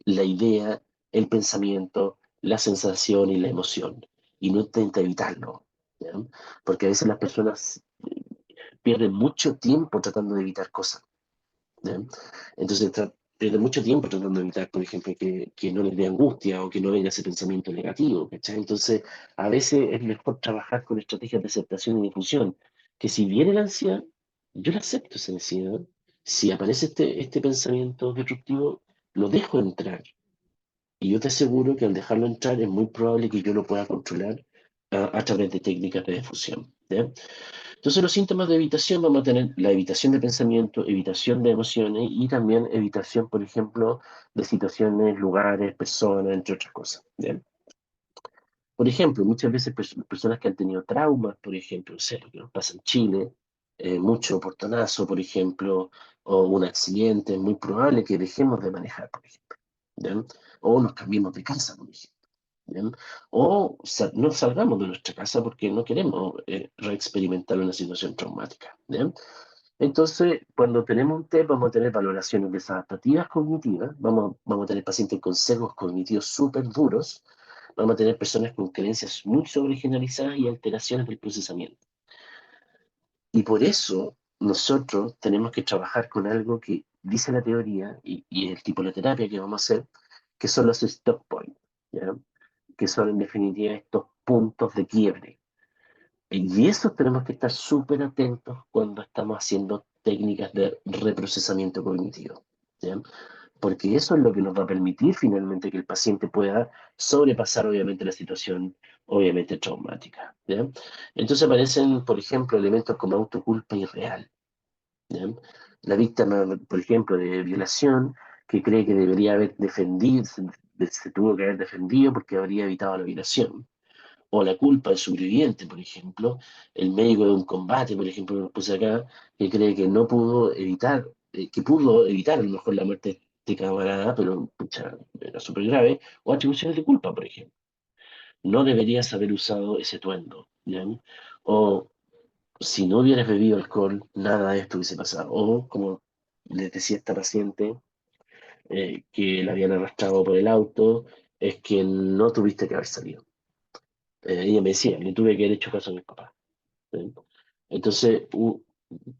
la idea, el pensamiento, la sensación y la emoción, y no intenta evitarlo, ¿ya? Porque a veces las personas pierden mucho tiempo tratando de evitar cosas, ¿ya? Entonces pierden mucho tiempo tratando de evitar, por ejemplo, que no les dé angustia o que no venga ese pensamiento negativo, ¿cachai? Entonces, a veces es mejor trabajar con estrategias de aceptación y difusión, que si viene la ansiedad, yo la acepto esa ansiedad. Si aparece este pensamiento disruptivo, lo dejo entrar, y yo te aseguro que al dejarlo entrar es muy probable que yo lo pueda controlar a través de técnicas de difusión. ¿ya? Entonces los síntomas de evitación vamos a tener la evitación de pensamiento, evitación de emociones y también evitación, por ejemplo, de situaciones, lugares, personas, entre otras cosas. ¿Ya? Por ejemplo, muchas veces personas que han tenido traumas, por ejemplo, no sé, lo que nos pasa en Chile, mucho portonazo, por ejemplo, o un accidente, es muy probable que dejemos de manejar, por ejemplo. ¿Ya? O nos cambiemos de casa, por ejemplo. ¿Bien? O no salgamos de nuestra casa porque no queremos reexperimentar una situación traumática. ¿Bien? Entonces, cuando tenemos un test, vamos a tener valoraciones desadaptativas cognitivas, vamos a tener pacientes con sesgos cognitivos súper duros, vamos a tener personas con creencias muy sobregeneralizadas y alteraciones del procesamiento. Y por eso nosotros tenemos que trabajar con algo que dice la teoría y el tipo de terapia que vamos a hacer, que son los stop points, ¿ya? Que son en definitiva estos puntos de quiebre. Y eso tenemos que estar súper atentos cuando estamos haciendo técnicas de reprocesamiento cognitivo, ¿ya? Porque eso es lo que nos va a permitir finalmente que el paciente pueda sobrepasar obviamente la situación, obviamente traumática, ¿ya? Entonces aparecen, por ejemplo, elementos como autoculpa irreal, ¿ya? La víctima, por ejemplo, de violación, que cree que debería haber defendido, se tuvo que haber defendido porque habría evitado la violación o la culpa del sobreviviente, por ejemplo, el médico de un combate, por ejemplo, que nos puse acá, que cree que no pudo evitar, que pudo evitar a lo mejor la muerte de este camarada, pero pucha, era súper grave, o atribuciones de culpa, por ejemplo. No deberías haber usado ese tuendo, ¿ya? O si no hubieras bebido alcohol, nada de esto hubiese pasado. O como les decía esta paciente, que la habían arrastrado por el auto, es que no tuviste que haber salido. Ella me decía, le tuve que haber hecho caso a mi papá. ¿Sí? Entonces,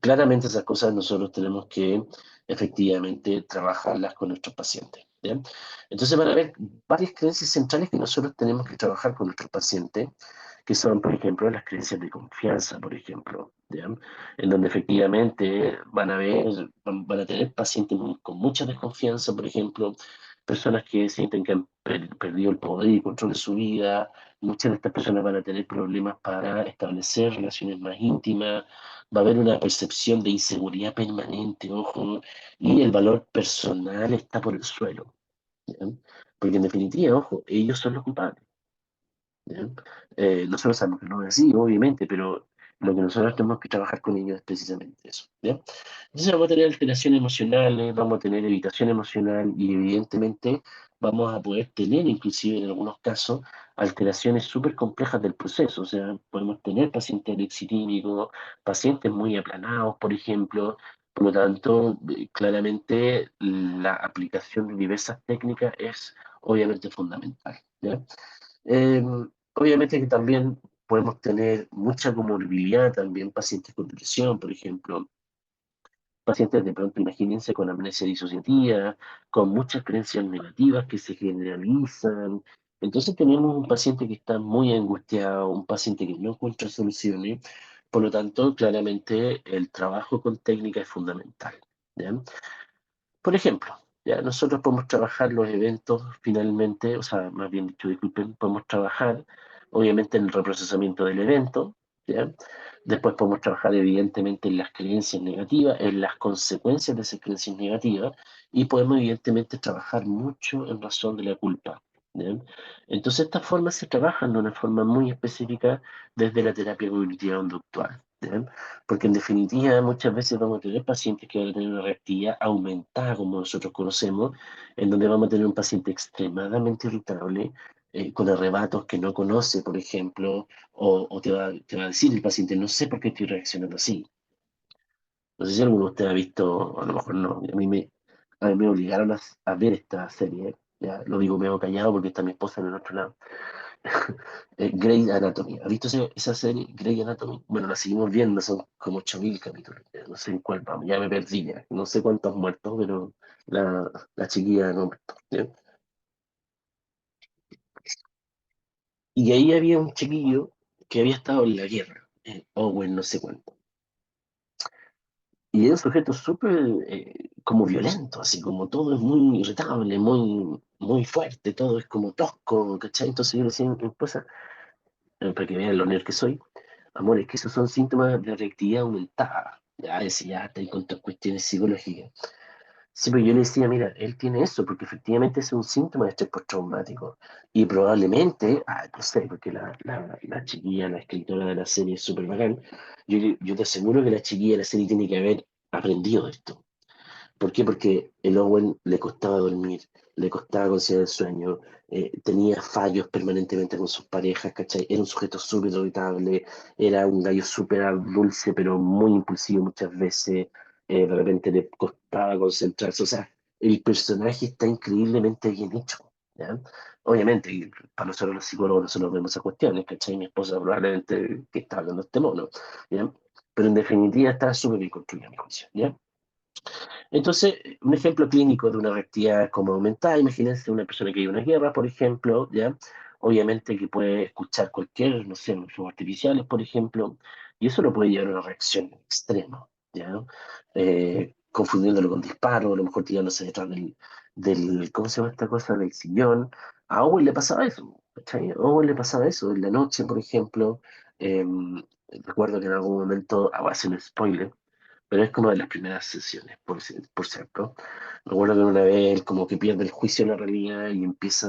claramente esas cosas nosotros tenemos que efectivamente trabajarlas con nuestros pacientes. ¿Ya? Entonces van a haber varias creencias centrales que nosotros tenemos que trabajar con nuestros pacientes, que son, por ejemplo, las creencias de confianza, por ejemplo, ¿ya? En donde efectivamente van a tener pacientes con mucha desconfianza, por ejemplo, personas que sienten que han perdido el poder y control de su vida. Muchas de estas personas van a tener problemas para establecer relaciones más íntimas, va a haber una percepción de inseguridad permanente, ojo, y el valor personal está por el suelo, ¿ya? Porque en definitiva, ojo, ellos son los culpables, ¿ya? Nosotros sabemos que no es así, obviamente, pero lo que nosotros tenemos que trabajar con ellos es precisamente eso, ¿ya? Entonces vamos a tener alteraciones emocionales, vamos a tener evitación emocional y evidentemente vamos a poder tener, inclusive en algunos casos, alteraciones súper complejas del proceso. O sea, podemos tener pacientes lexitímicos, pacientes muy aplanados, por ejemplo. Por lo tanto, claramente la aplicación de diversas técnicas es obviamente fundamental, ¿ya? Eh, Obviamente que también podemos tener mucha comorbilidad, también pacientes con depresión, por ejemplo, pacientes de pronto, imagínense, con amnesia disociativa, con muchas creencias negativas que se generalizan. Entonces tenemos un paciente que está muy angustiado, un paciente que no encuentra soluciones, por lo tanto, claramente el trabajo con técnica es fundamental, ¿ya? Por ejemplo, ya nosotros podemos trabajar los eventos finalmente, o sea, más bien dicho, disculpen, podemos trabajar obviamente en el reprocesamiento del evento, ¿ya? Después podemos trabajar evidentemente en las creencias negativas, en las consecuencias de esas creencias negativas, y podemos evidentemente trabajar mucho en razón de la culpa, ¿ya? Entonces estas formas se trabajan de una forma muy específica desde la terapia cognitiva conductual, ¿ya? Porque en definitiva muchas veces vamos a tener pacientes que van a tener una reactividad aumentada, como nosotros conocemos, en donde vamos a tener un paciente extremadamente irritable, con arrebatos que no conoce, por ejemplo, o te va a decir el paciente, no sé por qué estoy reaccionando así. No sé si alguno de ustedes ha visto, a lo mejor no, a mí me obligaron a ver esta serie, ya lo digo medio callado porque está mi esposa en el otro lado. Grey Anatomy. ¿Has visto esa serie, Grey Anatomy? Bueno, la seguimos viendo, son como 8000 capítulos. No sé en cuál vamos, ya me perdí ya. No sé cuántos muertos, pero la chiquilla no muerto, ¿ya? Y ahí había un chiquillo que había estado en la guerra, Owen, no sé cuánto. Y era un sujeto súper como violento, así como todo es muy irritable, muy fuerte, todo es como tosco, ¿cachai? Entonces yo le decía a mi esposa, para que vean lo nerd que soy, Amor, es que esos son síntomas de reactividad aumentada. Ya, ese ya está ahí con otras cuestiones psicológicas. Sí, pero yo le decía, mira, él tiene eso, porque efectivamente es un síntoma de estrés postraumático. Y probablemente, no sé, porque la chiquilla, la escritora de la serie es súper bacán, yo te aseguro que la chiquilla de la serie tiene que haber aprendido esto. ¿Por qué? Porque el Owen le costaba dormir, le costaba conciliar el sueño, tenía fallos permanentemente con sus parejas, ¿cachai? Era un sujeto súper irritable, era un gallo súper dulce, pero muy impulsivo muchas veces, de repente le costaba concentrarse, o sea, el personaje está increíblemente bien hecho, ¿ya? Obviamente, y para nosotros los psicólogos nosotros vemos esas cuestiones, ¿cachai? Mi esposa probablemente que está hablando este mono, ¿ya? Pero en definitiva está súper bien construida, a mi juicio, ¿ya? Entonces, un ejemplo clínico de una reactividad como aumentada, imagínense una persona que vive en una guerra, por ejemplo, ¿ya? Obviamente que puede escuchar cualquier, no sé, fuegos artificiales, por ejemplo, y eso lo puede llevar a una reacción extrema, ¿ya? Confundiéndolo con disparo, a lo mejor tirándose detrás ¿cómo se llama esta cosa? Del sillón. A Owen le pasaba eso, ¿cachai? A Owen le pasaba eso, en la noche, por ejemplo. Recuerdo que en algún momento, voy a hacer un spoiler, pero es como de las primeras sesiones, por cierto. Recuerdo que una vez él como que pierde el juicio de la realidad y empieza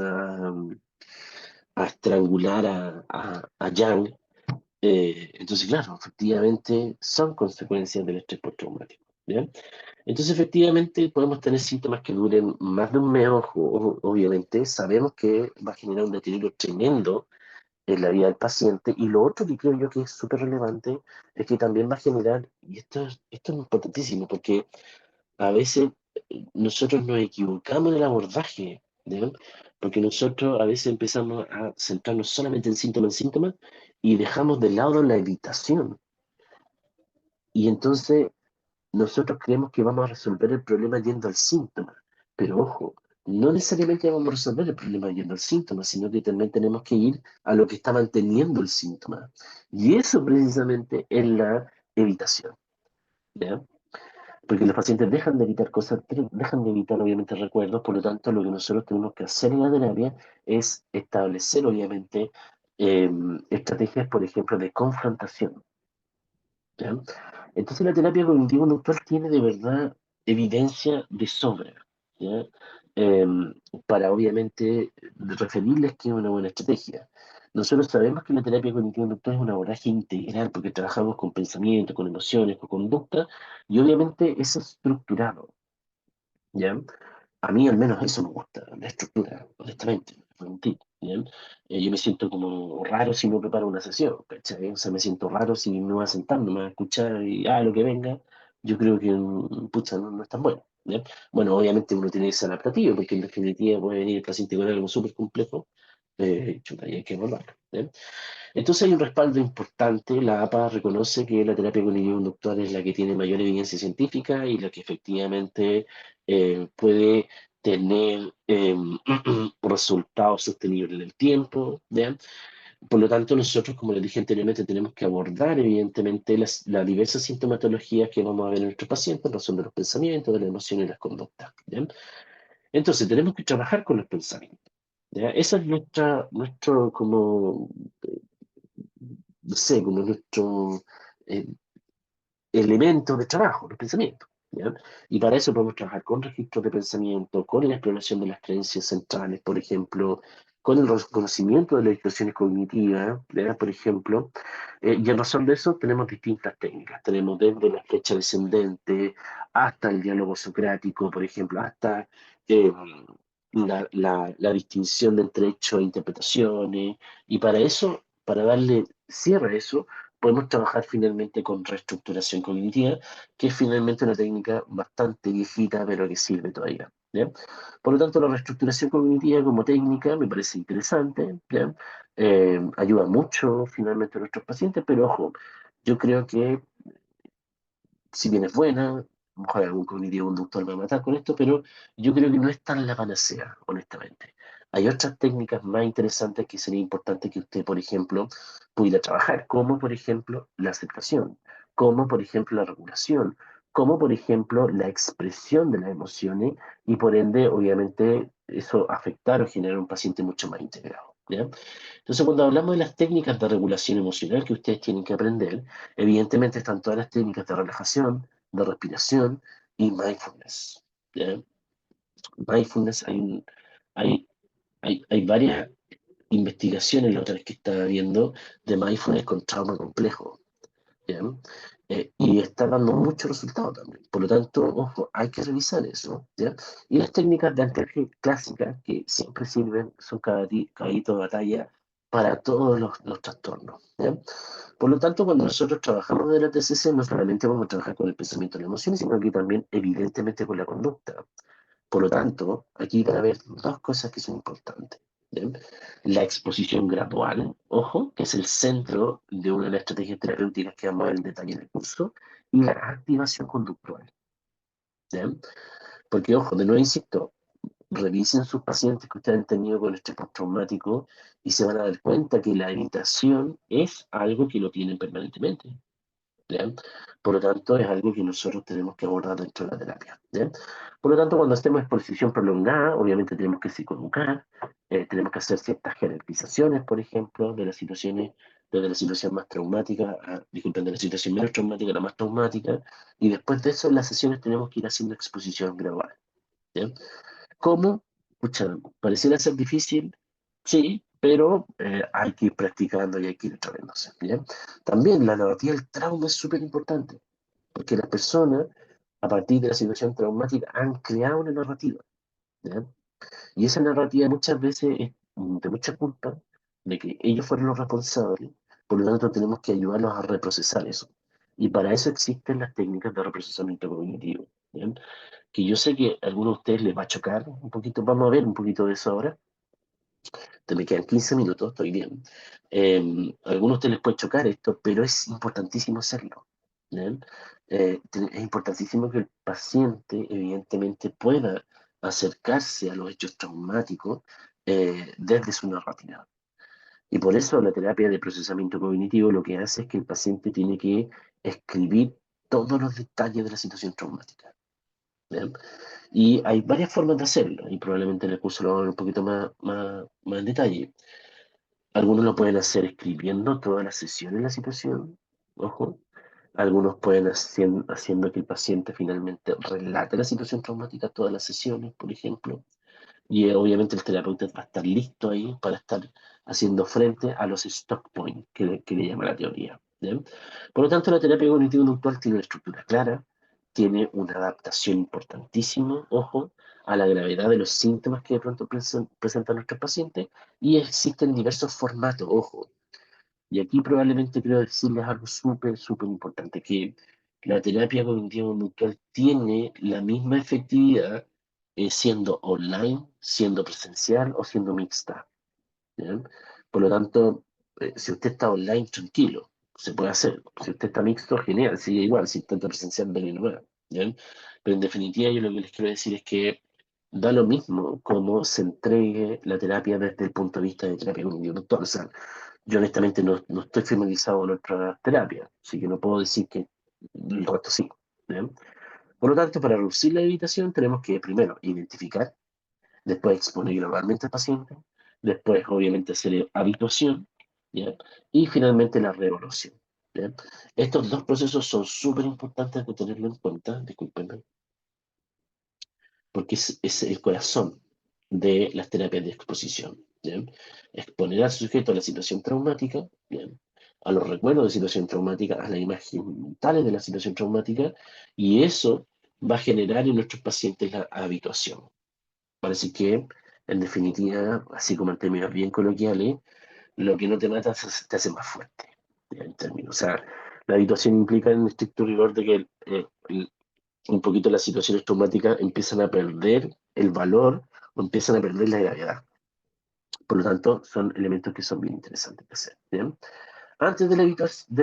a estrangular a Yang. Entonces, claro, efectivamente son consecuencias del estrés postraumático. ¿Bien? Entonces, efectivamente, podemos tener síntomas que duren más de un mes, obviamente. Sabemos que va a generar un deterioro tremendo en la vida del paciente. Y lo otro que creo yo que es súper relevante es que también va a generar, y esto es importantísimo, porque a veces nosotros nos equivocamos en el abordaje, ¿ya? Porque nosotros a veces empezamos a centrarnos solamente en síntomas, y dejamos de lado la evitación. Y entonces nosotros creemos que vamos a resolver el problema yendo al síntoma, pero ojo, no necesariamente vamos a resolver el problema yendo al síntoma, sino que también tenemos que ir a lo que está manteniendo el síntoma. Y eso precisamente es la evitación, ¿ya? Porque los pacientes dejan de evitar cosas, dejan de evitar obviamente recuerdos, por lo tanto lo que nosotros tenemos que hacer en la terapia es establecer obviamente eh, estrategias, por ejemplo, de confrontación. ¿Ya? Entonces la terapia cognitivo-conductual tiene de verdad evidencia de sobra, ¿ya? Para obviamente referirles que es una buena estrategia. Nosotros sabemos que la terapia cognitivo-conductual es un abordaje integral porque trabajamos con pensamiento, con emociones, con conducta y obviamente es estructurado, ¿ya? A mí al menos eso me gusta, la estructura, honestamente, no voy a mentir, ¿bien? Yo me siento como raro si no preparo una sesión, ¿cachai? O sea, me siento raro si no me voy a sentar, no me voy a escuchar y, lo que venga, yo creo que, pucha, no es tan bueno, ¿bien? Bueno, obviamente uno tiene que ser adaptativo, porque en definitiva puede venir el paciente con algo súper complejo, chuta, y hay que evaluarlo, ¿bien? Entonces hay un respaldo importante. La APA reconoce que la terapia cognitivo-conductual es la que tiene mayor evidencia científica y la que efectivamente puede tener resultados sostenibles en el tiempo, ¿ya? Por lo tanto, nosotros, como les dije anteriormente, tenemos que abordar evidentemente las diversas sintomatologías que vamos a ver en nuestros pacientes, en razón de los pensamientos, de las emociones y las conductas, ¿ya? Entonces, tenemos que trabajar con los pensamientos, ¿ya? Esa es nuestro como no sé, como nuestro eh, elemento de trabajo, los pensamientos. ¿Ya? Y para eso podemos trabajar con registros de pensamiento, con la exploración de las creencias centrales, por ejemplo, con el reconocimiento de las distorsiones cognitivas, ¿ya? Por ejemplo. Y en razón de eso tenemos distintas técnicas. Tenemos desde la flecha descendente hasta el diálogo socrático, por ejemplo, hasta eh, la distinción entre hechos e interpretaciones. Y para eso, para darle cierre a eso, podemos trabajar finalmente con reestructuración cognitiva, que es finalmente una técnica bastante viejita, pero que sirve todavía, ¿ya? Por lo tanto, la reestructuración cognitiva como técnica me parece interesante, ¿ya? Ayuda mucho finalmente a nuestros pacientes, pero ojo, yo creo que si bien es buena, a lo mejor algún cognitivo conductual me va a matar con esto, pero yo creo que no es tan la panacea, honestamente. Hay otras técnicas más interesantes que sería importante que usted, por ejemplo, pudiera trabajar, como por ejemplo la aceptación, como por ejemplo la regulación, como por ejemplo la expresión de las emociones y por ende, obviamente, eso afectar o generar un paciente mucho más integrado. ¿ya? Entonces, cuando hablamos de las técnicas de regulación emocional que ustedes tienen que aprender, evidentemente están todas las técnicas de relajación, de respiración y mindfulness, ¿ya? Mindfulness, hay, hay varias investigaciones, la otra vez que estaba viendo, de mindfulness con trauma complejo, ¿ya? Y está dando mucho resultado también. Por lo tanto, ojo, hay que revisar eso, ¿ya? Y las técnicas de anclaje clásicas que siempre sirven son caballito de batalla para todos los trastornos, ¿ya? Por lo tanto, cuando nosotros trabajamos de la TCC, no solamente vamos a trabajar con el pensamiento y la emoción, sino que también, evidentemente, con la conducta. Por lo tanto, aquí van a haber dos cosas que son importantes. ¿Bien? La exposición gradual, ojo, que es el centro de una de las estrategias terapéuticas que vamos a ver en detalle en el curso, y la activación conductual. ¿Bien? Porque, ojo, de nuevo insisto, revisen sus pacientes que ustedes han tenido con estrés postraumático y se van a dar cuenta que la evitación es algo que lo tienen permanentemente. ¿Ya? Por lo tanto, es algo que nosotros tenemos que abordar dentro de la terapia. ¿Ya? Por lo tanto, cuando hacemos exposición prolongada, obviamente tenemos que psicoeducar, tenemos que hacer ciertas jerarquizaciones, por ejemplo, de las situaciones, desde la situación más traumática, disculpen, de la situación menos traumática a la más traumática, y después de eso en las sesiones tenemos que ir haciendo exposición gradual. ¿Ya? ¿Cómo? Pucha, pareciera ser difícil, sí, pero hay que ir practicando y hay que ir atreviéndose, ¿bien? También la narrativa del trauma es súper importante, porque las personas, a partir de la situación traumática, han creado una narrativa, ¿ya? Y esa narrativa muchas veces es de mucha culpa, de que ellos fueron los responsables, por lo tanto tenemos que ayudarlos a reprocesar eso. Y para eso existen las técnicas de reprocesamiento cognitivo, ¿bien? Que yo sé que a algunos de ustedes les va a chocar un poquito, vamos a ver un poquito de eso ahora, te me quedan 15 minutos, estoy bien. A algunos de ustedes les puede chocar esto, pero es importantísimo hacerlo. ¿Bien? Es importantísimo que el paciente evidentemente pueda acercarse a los hechos traumáticos desde su narrativa. Y por eso la terapia de procesamiento cognitivo lo que hace es que el paciente tiene que escribir todos los detalles de la situación traumática. ¿Bien? Y hay varias formas de hacerlo, y probablemente en el curso lo vamos a ver un poquito más en detalle. Algunos lo pueden hacer escribiendo toda la sesión en la situación, ojo. Algunos pueden haciendo que el paciente finalmente relate la situación traumática todas las sesiones, por ejemplo. Y obviamente el terapeuta va a estar listo ahí para estar haciendo frente a los stock points que le llama la teoría. ¿Bien? Por lo tanto, la terapia cognitivo-conductual tiene una estructura clara, tiene una adaptación importantísima, ojo, a la gravedad de los síntomas que de pronto presentan nuestros pacientes y existen diversos formatos, ojo. Y aquí probablemente quiero decirles algo súper importante, que la terapia cognitivo-conductual tiene la misma efectividad siendo online, siendo presencial o siendo mixta. ¿Ya? Por lo tanto, si usted está online, tranquilo, se puede hacer. Si usted está mixto, genial, sigue igual, si intenta presencial, ven y nueva. Pero en definitiva, yo lo que les quiero decir es que da lo mismo cómo se entregue la terapia desde el punto de vista de terapia cognitivo-conductual. O sea, yo honestamente no estoy familiarizado con otra terapia, así que no puedo decir que el resto sí. ¿Bien? Por lo tanto, para reducir la evitación tenemos que primero identificar, después exponer gradualmente al paciente, después obviamente hacer habituación, ¿ya? Y finalmente la reevaluación. ¿Ya? Estos dos procesos son súper importantes de tenerlo en cuenta, discúlpenme, porque es el corazón de las terapias de exposición. ¿Bien? Exponer al sujeto a la situación traumática, ¿bien? A los recuerdos de situación traumática, a las imágenes mentales de la situación traumática, y eso va a generar en nuestros pacientes la habituación. Parece que, en definitiva, así como en términos bien coloquiales, lo que no te mata te hace más fuerte, ¿ya? En términos. O sea, la habituación implica en estricto rigor de que un poquito las situaciones traumáticas empiezan a perder el valor o empiezan a perder la gravedad. Por lo tanto, son elementos que son bien interesantes de hacer. ¿Bien? Antes de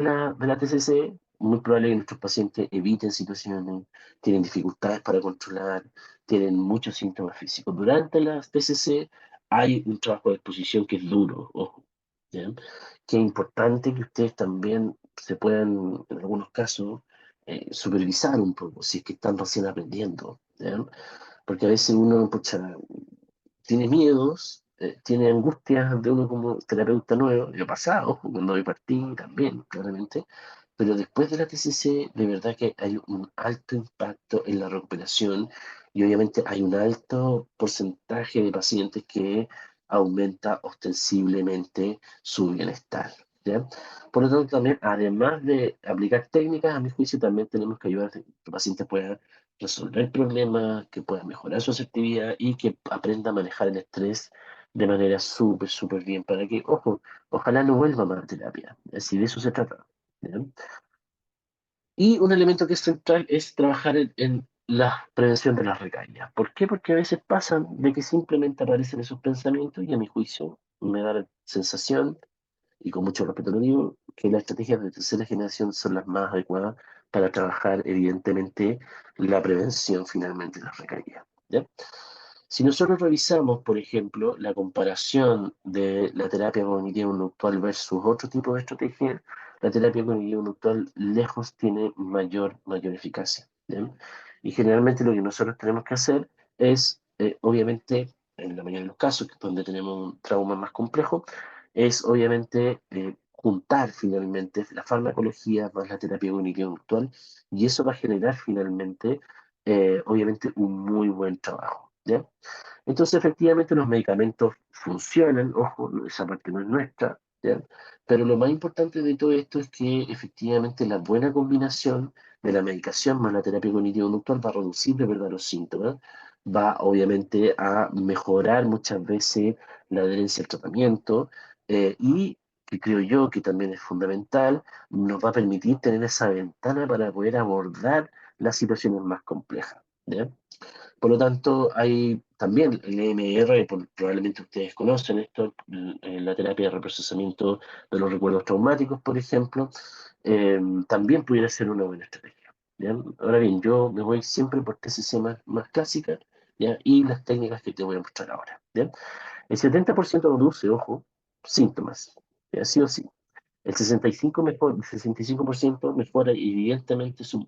la TCC, muy probable que nuestros pacientes eviten situaciones, tienen dificultades para controlar, tienen muchos síntomas físicos. Durante la TCC hay un trabajo de exposición que es duro, ojo, ¿ya? Que es importante que ustedes también se puedan, en algunos casos, supervisar un poco, si es que están recién aprendiendo, ¿ya? Porque a veces uno, pucha, tiene miedos tiene angustias de uno como terapeuta nuevo. Yo pasado, cuando me partí también, claramente. Pero después de la TCC, de verdad que hay un alto impacto en la recuperación y obviamente hay un alto porcentaje de pacientes que aumenta ostensiblemente su bienestar. ¿Ya? Por lo tanto, también, además de aplicar técnicas, a mi juicio, también tenemos que ayudar a que el paciente pueda resolver problemas, que pueda mejorar su asertividad y que aprenda a manejar el estrés de manera súper, súper bien para que, ojo, ojalá no vuelva más a terapia. Así de eso se trata. ¿Ya? Y un elemento que es central es trabajar en la prevención de las recaídas. ¿Por qué? Porque a veces pasan de que simplemente aparecen esos pensamientos y a mi juicio me da la sensación, y con mucho respeto lo digo, que las estrategias de tercera generación son las más adecuadas para trabajar evidentemente la prevención finalmente de las recaídas. ¿Ya? Si nosotros revisamos, por ejemplo, la comparación de la terapia cognitivo-conductual versus otro tipo de estrategia, la terapia cognitivo-conductual lejos tiene mayor eficacia. ¿Bien? Y generalmente lo que nosotros tenemos que hacer es, obviamente, en la mayoría de los casos, donde tenemos un trauma más complejo, es obviamente juntar finalmente la farmacología más la terapia cognitivo-conductual y eso va a generar finalmente, obviamente, un muy buen trabajo. ¿Ya? Entonces, efectivamente, los medicamentos funcionan, ojo, esa parte no es nuestra, ¿ya? Pero lo más importante de todo esto es que efectivamente la buena combinación de la medicación más la terapia cognitivo-conductual va a reducir de verdad los síntomas, va obviamente a mejorar muchas veces la adherencia al tratamiento y que creo yo que también es fundamental, nos va a permitir tener esa ventana para poder abordar las situaciones más complejas. ¿Ya? Por lo tanto, hay también el EMR, probablemente ustedes conocen esto, la terapia de reprocesamiento de los recuerdos traumáticos, por ejemplo, también pudiera ser una buena estrategia. ¿Ya? Ahora bien, yo me voy siempre por TCC más clásicas, ¿ya? Y las técnicas que te voy a mostrar ahora. ¿Ya? El 70% reduce, ojo, síntomas, ¿ya? Sí o sí. El 65% mejora evidentemente su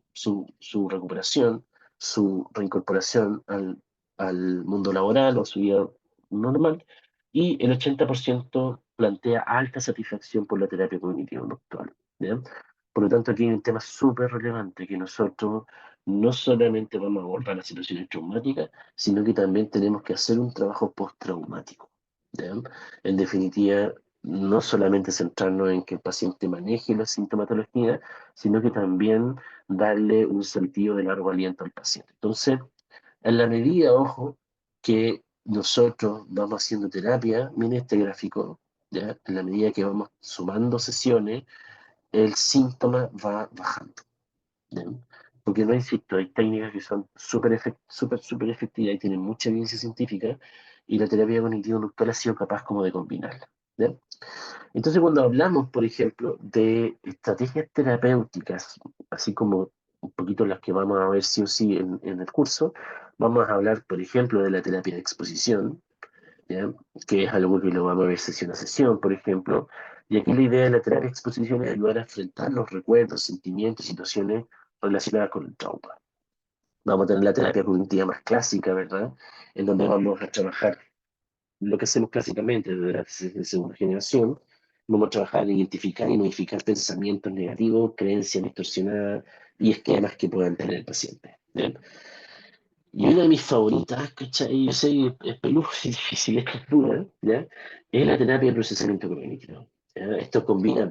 recuperación, su reincorporación al mundo laboral o su vida normal, y el 80% plantea alta satisfacción por la terapia cognitivo-conductual. ¿Ya? Por lo tanto, aquí hay un tema súper relevante que nosotros no solamente vamos a abordar las situaciones traumáticas, sino que también tenemos que hacer un trabajo postraumático. ¿Ya? En definitiva, no solamente centrarnos en que el paciente maneje la sintomatología, sino que también darle un sentido de largo aliento al paciente. Entonces, en la medida, ojo, que nosotros vamos haciendo terapia, miren este gráfico, ¿ya? En la medida que vamos sumando sesiones, el síntoma va bajando. ¿Ya? Porque no insisto, hay técnicas que son súper efectivas y tienen mucha evidencia científica, y la terapia cognitivo-conductual ha sido capaz como de combinarla. ¿Ya? Entonces, cuando hablamos, por ejemplo, de estrategias terapéuticas, así como un poquito las que vamos a ver sí o sí en el curso, vamos a hablar, por ejemplo, de la terapia de exposición, ¿ya? Que es algo que lo vamos a ver sesión a sesión, por ejemplo. Y aquí la idea de la terapia de exposición es ayudar a enfrentar los recuerdos, sentimientos, situaciones relacionadas con el trauma. Vamos a tener la terapia cognitiva más clásica, ¿verdad? En donde vamos a trabajar lo que hacemos clásicamente desde la segunda generación. Vamos a trabajar en identificar y modificar pensamientos negativos, creencias distorsionadas y esquemas que puedan tener el paciente. ¿Bien? Y una de mis favoritas, ¿cachai? Yo sé que es peludo y difícil, esta es dura, ¿ya? Es la terapia de procesamiento cognitivo. ¿Ya? Esto combina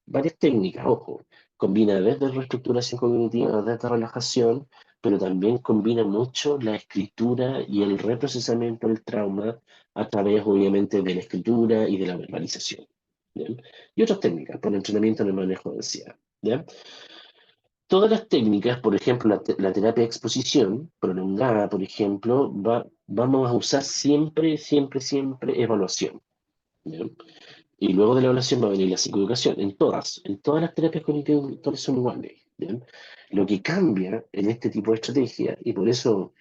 varias técnicas, ojo. Combina desde reestructuración cognitiva, desde relajación, pero también combina mucho la escritura y el reprocesamiento del trauma a través, obviamente, de la escritura y de la verbalización. ¿Bien? Y otras técnicas, por entrenamiento en el manejo de ansiedad. ¿Ya? Todas las técnicas, por ejemplo, la terapia de exposición prolongada, por ejemplo, vamos a usar siempre evaluación. ¿Ya? Y luego de la evaluación va a venir la psicoeducación, en todas las terapias cognitivo-conductuales son iguales. ¿Ya? Lo que cambia en este tipo de estrategia, y por eso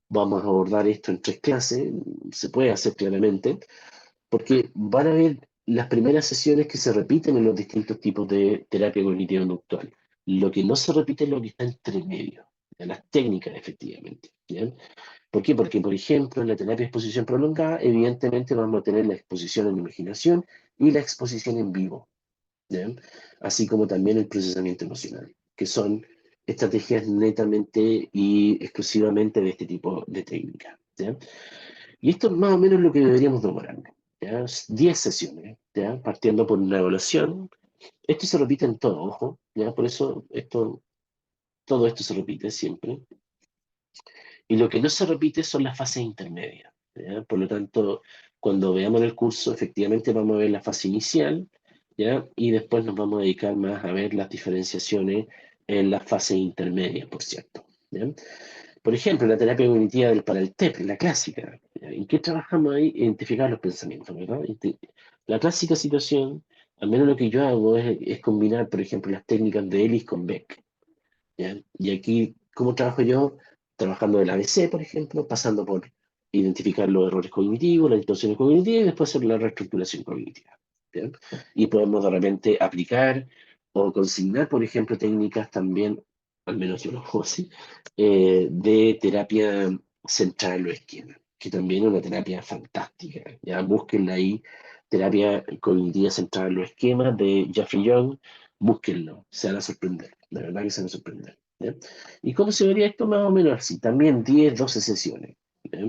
vamos a abordar esto en 3 clases, se puede hacer claramente, porque van a haber las primeras sesiones que se repiten en los distintos tipos de terapia cognitivo-conductual. Lo que no se repite es lo que está entre medio, las técnicas efectivamente. ¿Ya? ¿Por qué? Porque, por ejemplo, en la terapia de exposición prolongada, evidentemente vamos a tener la exposición en imaginación y la exposición en vivo, ¿ya? Así como también el procesamiento emocional, que son estrategias netamente y exclusivamente de este tipo de técnicas, ¿ya? Y esto es más o menos lo que deberíamos demorarnos, ¿ya? 10 sesiones, ¿ya? Partiendo por una evaluación. Esto se repite en todo, ojo, ¿ya? Por eso todo esto se repite siempre. Y lo que no se repite son las fases intermedias, ¿ya? Por lo tanto, cuando veamos el curso, efectivamente vamos a ver la fase inicial, ¿ya? Y después nos vamos a dedicar más a ver las diferenciaciones en las fases intermedias, por cierto, ¿ya? Por ejemplo, la terapia cognitiva para el TEP, la clásica. ¿Ya? ¿En qué trabajamos ahí? Identificar los pensamientos, ¿verdad? La clásica situación, al menos lo que yo hago es combinar, por ejemplo, las técnicas de Ellis con Beck, ¿ya? Y aquí, ¿cómo trabajo yo? Trabajando del ABC, por ejemplo, pasando por identificar los errores cognitivos, las distorsiones cognitivas y después hacer la reestructuración cognitiva, ¿ya? Y podemos de repente aplicar o consignar, por ejemplo, técnicas también, al menos yo lo hago así, de terapia centrada en los esquemas, que también es una terapia fantástica. Ya búsquenla ahí, terapia cognitiva centrada en los esquemas de Jeffrey Young, búsquenlo, se van a sorprender, la verdad que se van a sorprender, ¿ya? ¿Y cómo se vería esto? Más o menos así, también 10 12 sesiones. ¿Ya?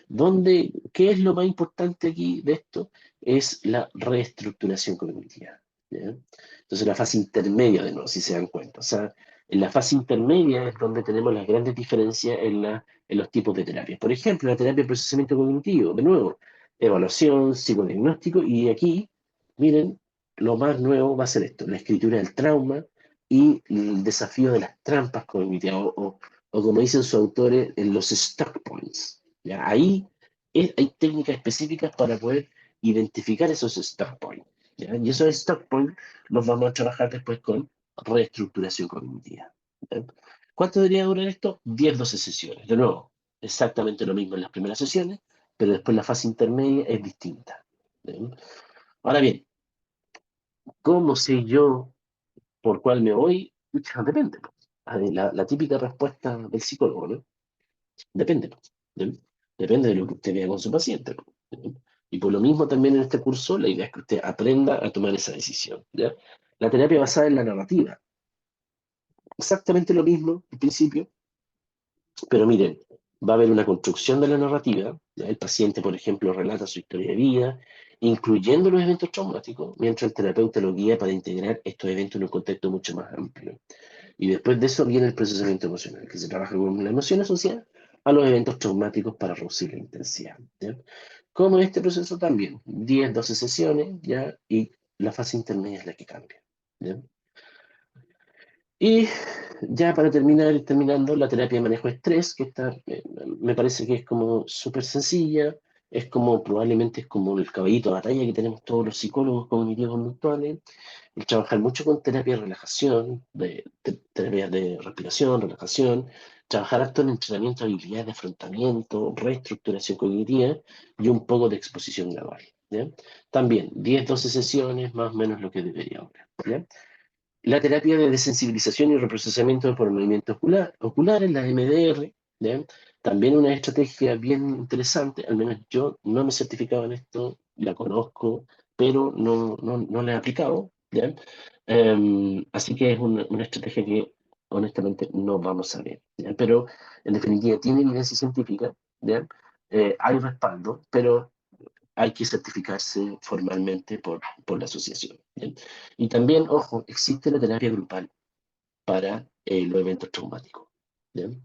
Donde, ¿qué es lo más importante aquí de esto? Es la reestructuración cognitiva. ¿Ya? Entonces la fase intermedia, de nuevo, si se dan cuenta. O sea, en la fase intermedia es donde tenemos las grandes diferencias en los tipos de terapias. Por ejemplo, la terapia de procesamiento cognitivo, de nuevo, evaluación, psicodiagnóstico, y aquí, miren, lo más nuevo va a ser esto, la escritura del trauma y el desafío de las trampas cognitivas, o como dicen sus autores, en los stuck points. ¿Ya? Ahí hay técnicas específicas para poder identificar esos stuck points. ¿Ya? Y esos stuck points los vamos a trabajar después con reestructuración cognitiva. ¿Ya? ¿Cuánto debería durar esto? 10 12 sesiones. De nuevo, exactamente lo mismo en las primeras sesiones, pero después la fase intermedia es distinta. ¿Ya? Ahora bien, ¿cómo sé yo por cuál me voy? Pucha, depende, po. La típica respuesta del psicólogo, ¿no? Depende, po. ¿Ya? Depende de lo que usted vea con su paciente, po. ¿Ya? Y por lo mismo también en este curso la idea es que usted aprenda a tomar esa decisión, ¿ya? La terapia basada en la narrativa. Exactamente lo mismo al principio, pero miren, va a haber una construcción de la narrativa, ¿ya? El paciente, por ejemplo, relata su historia de vida, incluyendo los eventos traumáticos, mientras el terapeuta lo guía para integrar estos eventos en un contexto mucho más amplio. Y después de eso viene el procesamiento emocional, que se trabaja con la emoción asociada a los eventos traumáticos para reducir la intensidad, ¿ya? Como en este proceso también, 10 12 sesiones, ¿ya? Y la fase intermedia es la que cambia, ¿ya? Y ya para terminar, terminando, la terapia de manejo de estrés, que está, me parece que es como súper sencilla, es como probablemente es como el caballito de batalla que tenemos todos los psicólogos cognitivos conductuales, el trabajar mucho con terapia de relajación, terapias de respiración, relajación, trabajar harto en entrenamiento de habilidades de afrontamiento, reestructuración cognitiva y un poco de exposición gradual, ¿ya? También 10 12 sesiones, más o menos lo que debería ahora, ¿ya? La terapia de desensibilización y reprocesamiento por movimiento ocular en la MDR, ¿ya? También una estrategia bien interesante, al menos yo no me he certificado en esto, la conozco, pero no la he aplicado, ¿ya? Así que es una estrategia que honestamente no vamos a ver, ¿ya? Pero en definitiva tiene evidencia científica, ¿ya? Hay respaldo, pero hay que certificarse formalmente por la asociación, ¿bien? Y también, ojo, existe la terapia grupal para los eventos traumáticos, ¿bien?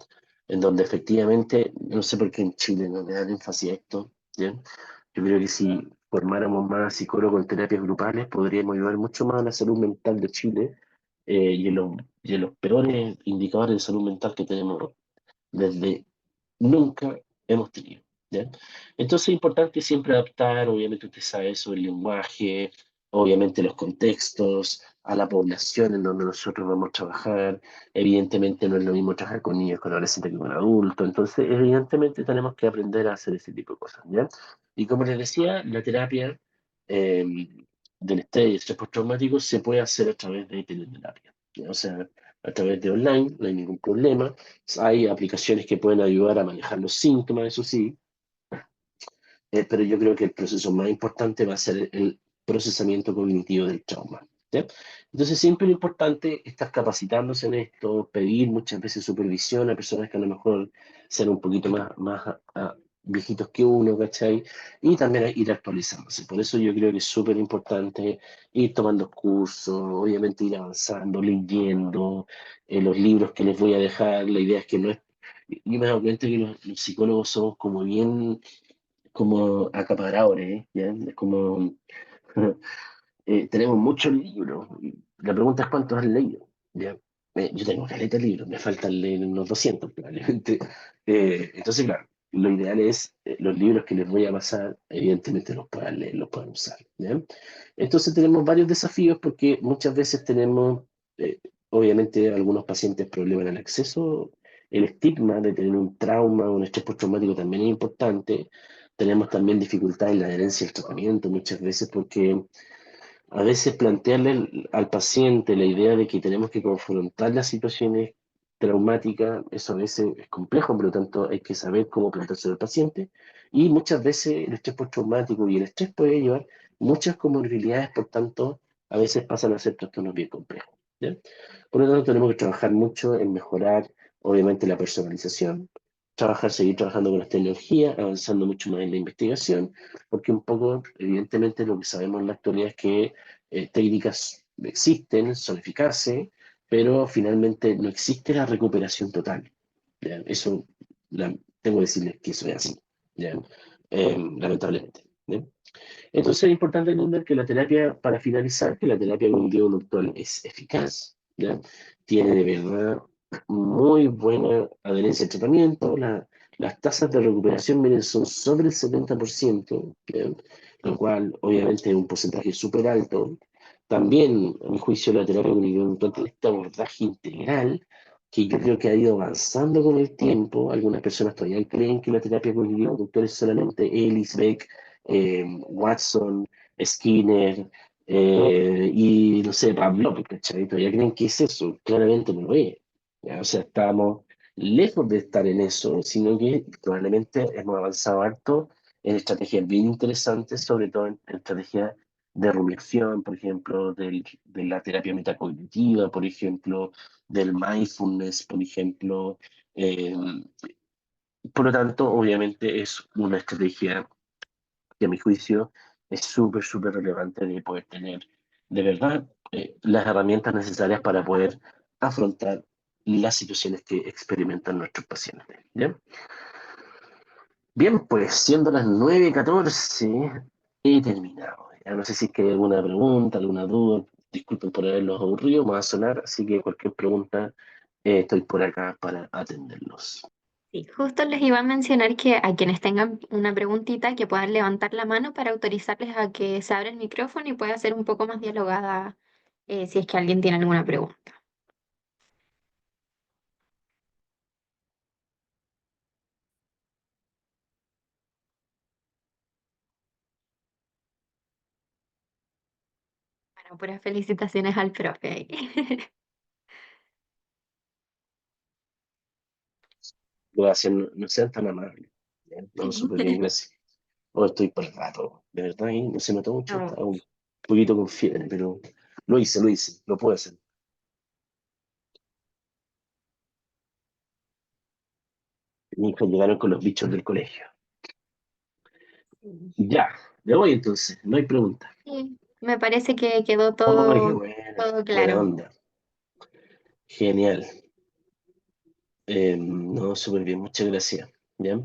En donde efectivamente, no sé por qué en Chile no le dan énfasis a esto, ¿bien? Yo creo que si formáramos más psicólogos en terapias grupales, podríamos ayudar mucho más a la salud mental de Chile, y en los peores indicadores de salud mental que tenemos desde nunca hemos tenido, ¿ya? Entonces es importante siempre adaptar, obviamente usted sabe eso, el lenguaje, obviamente los contextos, a la población en donde nosotros vamos a trabajar. Evidentemente no es lo mismo trabajar con niños, con adolescentes que con adultos, entonces evidentemente tenemos que aprender a hacer ese tipo de cosas, ¿ya? Y como les decía, la terapia del estrés y estrés postraumático se puede hacer a través de teleterapia, ¿ya? O sea, a través de online, no hay ningún problema. Hay aplicaciones que pueden ayudar a manejar los síntomas, eso sí, pero yo creo que el proceso más importante va a ser el procesamiento cognitivo del trauma. ¿Ya? Entonces, siempre lo importante es estar capacitándose en esto, pedir muchas veces supervisión a personas que a lo mejor sean un poquito más viejitos que uno, ¿cachai? Y también ir actualizándose. Por eso yo creo que es súper importante ir tomando cursos, obviamente ir avanzando, leyendo los libros que les voy a dejar. La idea es que no es... Yo me he dado cuenta que los psicólogos somos como bien como acaparadores, ¿eh? ¿Ya? Es como, tenemos muchos libros. La pregunta es cuántos has leído, ¿ya? Yo tengo caleta de libros, me faltan leer unos 200 probablemente. Entonces, claro, lo ideal es los libros que les voy a pasar, evidentemente los puedan leer, los puedan usar, ¿ya? Entonces tenemos varios desafíos porque muchas veces tenemos, eh, obviamente, algunos pacientes problemas en el acceso. El estigma de tener un trauma o un estrés postraumático también es importante. Tenemos también dificultad en la adherencia al tratamiento muchas veces porque a veces plantearle al paciente la idea de que tenemos que confrontar las situaciones traumáticas, eso a veces es complejo, por lo tanto hay que saber cómo planteárselo al paciente. Y muchas veces el estrés postraumático y el estrés puede llevar muchas comorbilidades, por tanto, a veces pasan a ser trastornos bien complejos. ¿Ya? Por lo tanto, tenemos que trabajar mucho en mejorar, obviamente, la personalización, seguir trabajando con las tecnologías, avanzando mucho más en la investigación, porque un poco, evidentemente, lo que sabemos en la actualidad es que técnicas existen, son eficaces, pero finalmente no existe la recuperación total. ¿Ya? Eso, tengo que decirles que eso es así, ¿ya? Lamentablemente. ¿Ya? Entonces es importante entender que la terapia, para finalizar, que la terapia cognitivo-conductual es eficaz, ¿ya? Tiene de verdad muy buena adherencia al tratamiento, las tasas de recuperación miren, son sobre el 70%, ¿ya? Lo cual obviamente es un porcentaje súper alto. También, a mi juicio, la terapia cognitivo-conductual tiene este abordaje integral que yo creo que ha ido avanzando con el tiempo. Algunas personas todavía creen que la terapia cognitivo-conductual es solamente Ellis, Beck, Watson, Skinner y no sé, Pavlov, ¿cachai? Todavía creen que es eso, claramente no lo es. ¿Ya? O sea, estamos lejos de estar en eso, sino que probablemente hemos avanzado harto en estrategias bien interesantes, sobre todo en estrategias de rumiación, por ejemplo, de la terapia metacognitiva, por ejemplo, del mindfulness, por ejemplo. eh, por lo tanto, obviamente es una estrategia que a mi juicio es súper, súper relevante de poder tener de verdad las herramientas necesarias para poder afrontar las situaciones que experimentan nuestros pacientes. ¿Ya? Bien, pues siendo las 9:14 he terminado. Ya no sé si es que hay alguna pregunta, alguna duda. Disculpen por haberlos aburrido, me va a sonar, así que cualquier pregunta estoy por acá para atenderlos. Sí, justo les iba a mencionar que a quienes tengan una preguntita que puedan levantar la mano para autorizarles a que se abra el micrófono y pueda ser un poco más dialogada si es que alguien tiene alguna pregunta. Bueno, puras felicitaciones al profe ahí. Gracias, no, no sean tan amables. ¿Ya? No, súper bien, gracias. Hoy estoy por el rato, de verdad, y no se notó mucho, No, estaba un poquito con fiebre, pero lo hice, lo puedo hacer. Mis hijos llegaron con los bichos del colegio. sí. Ya, me voy entonces, no hay pregunta. Sí, me parece que quedó Ay, qué todo, buena, todo buena claro. onda. Genial. No, súper bien, muchas gracias. ¿Ya?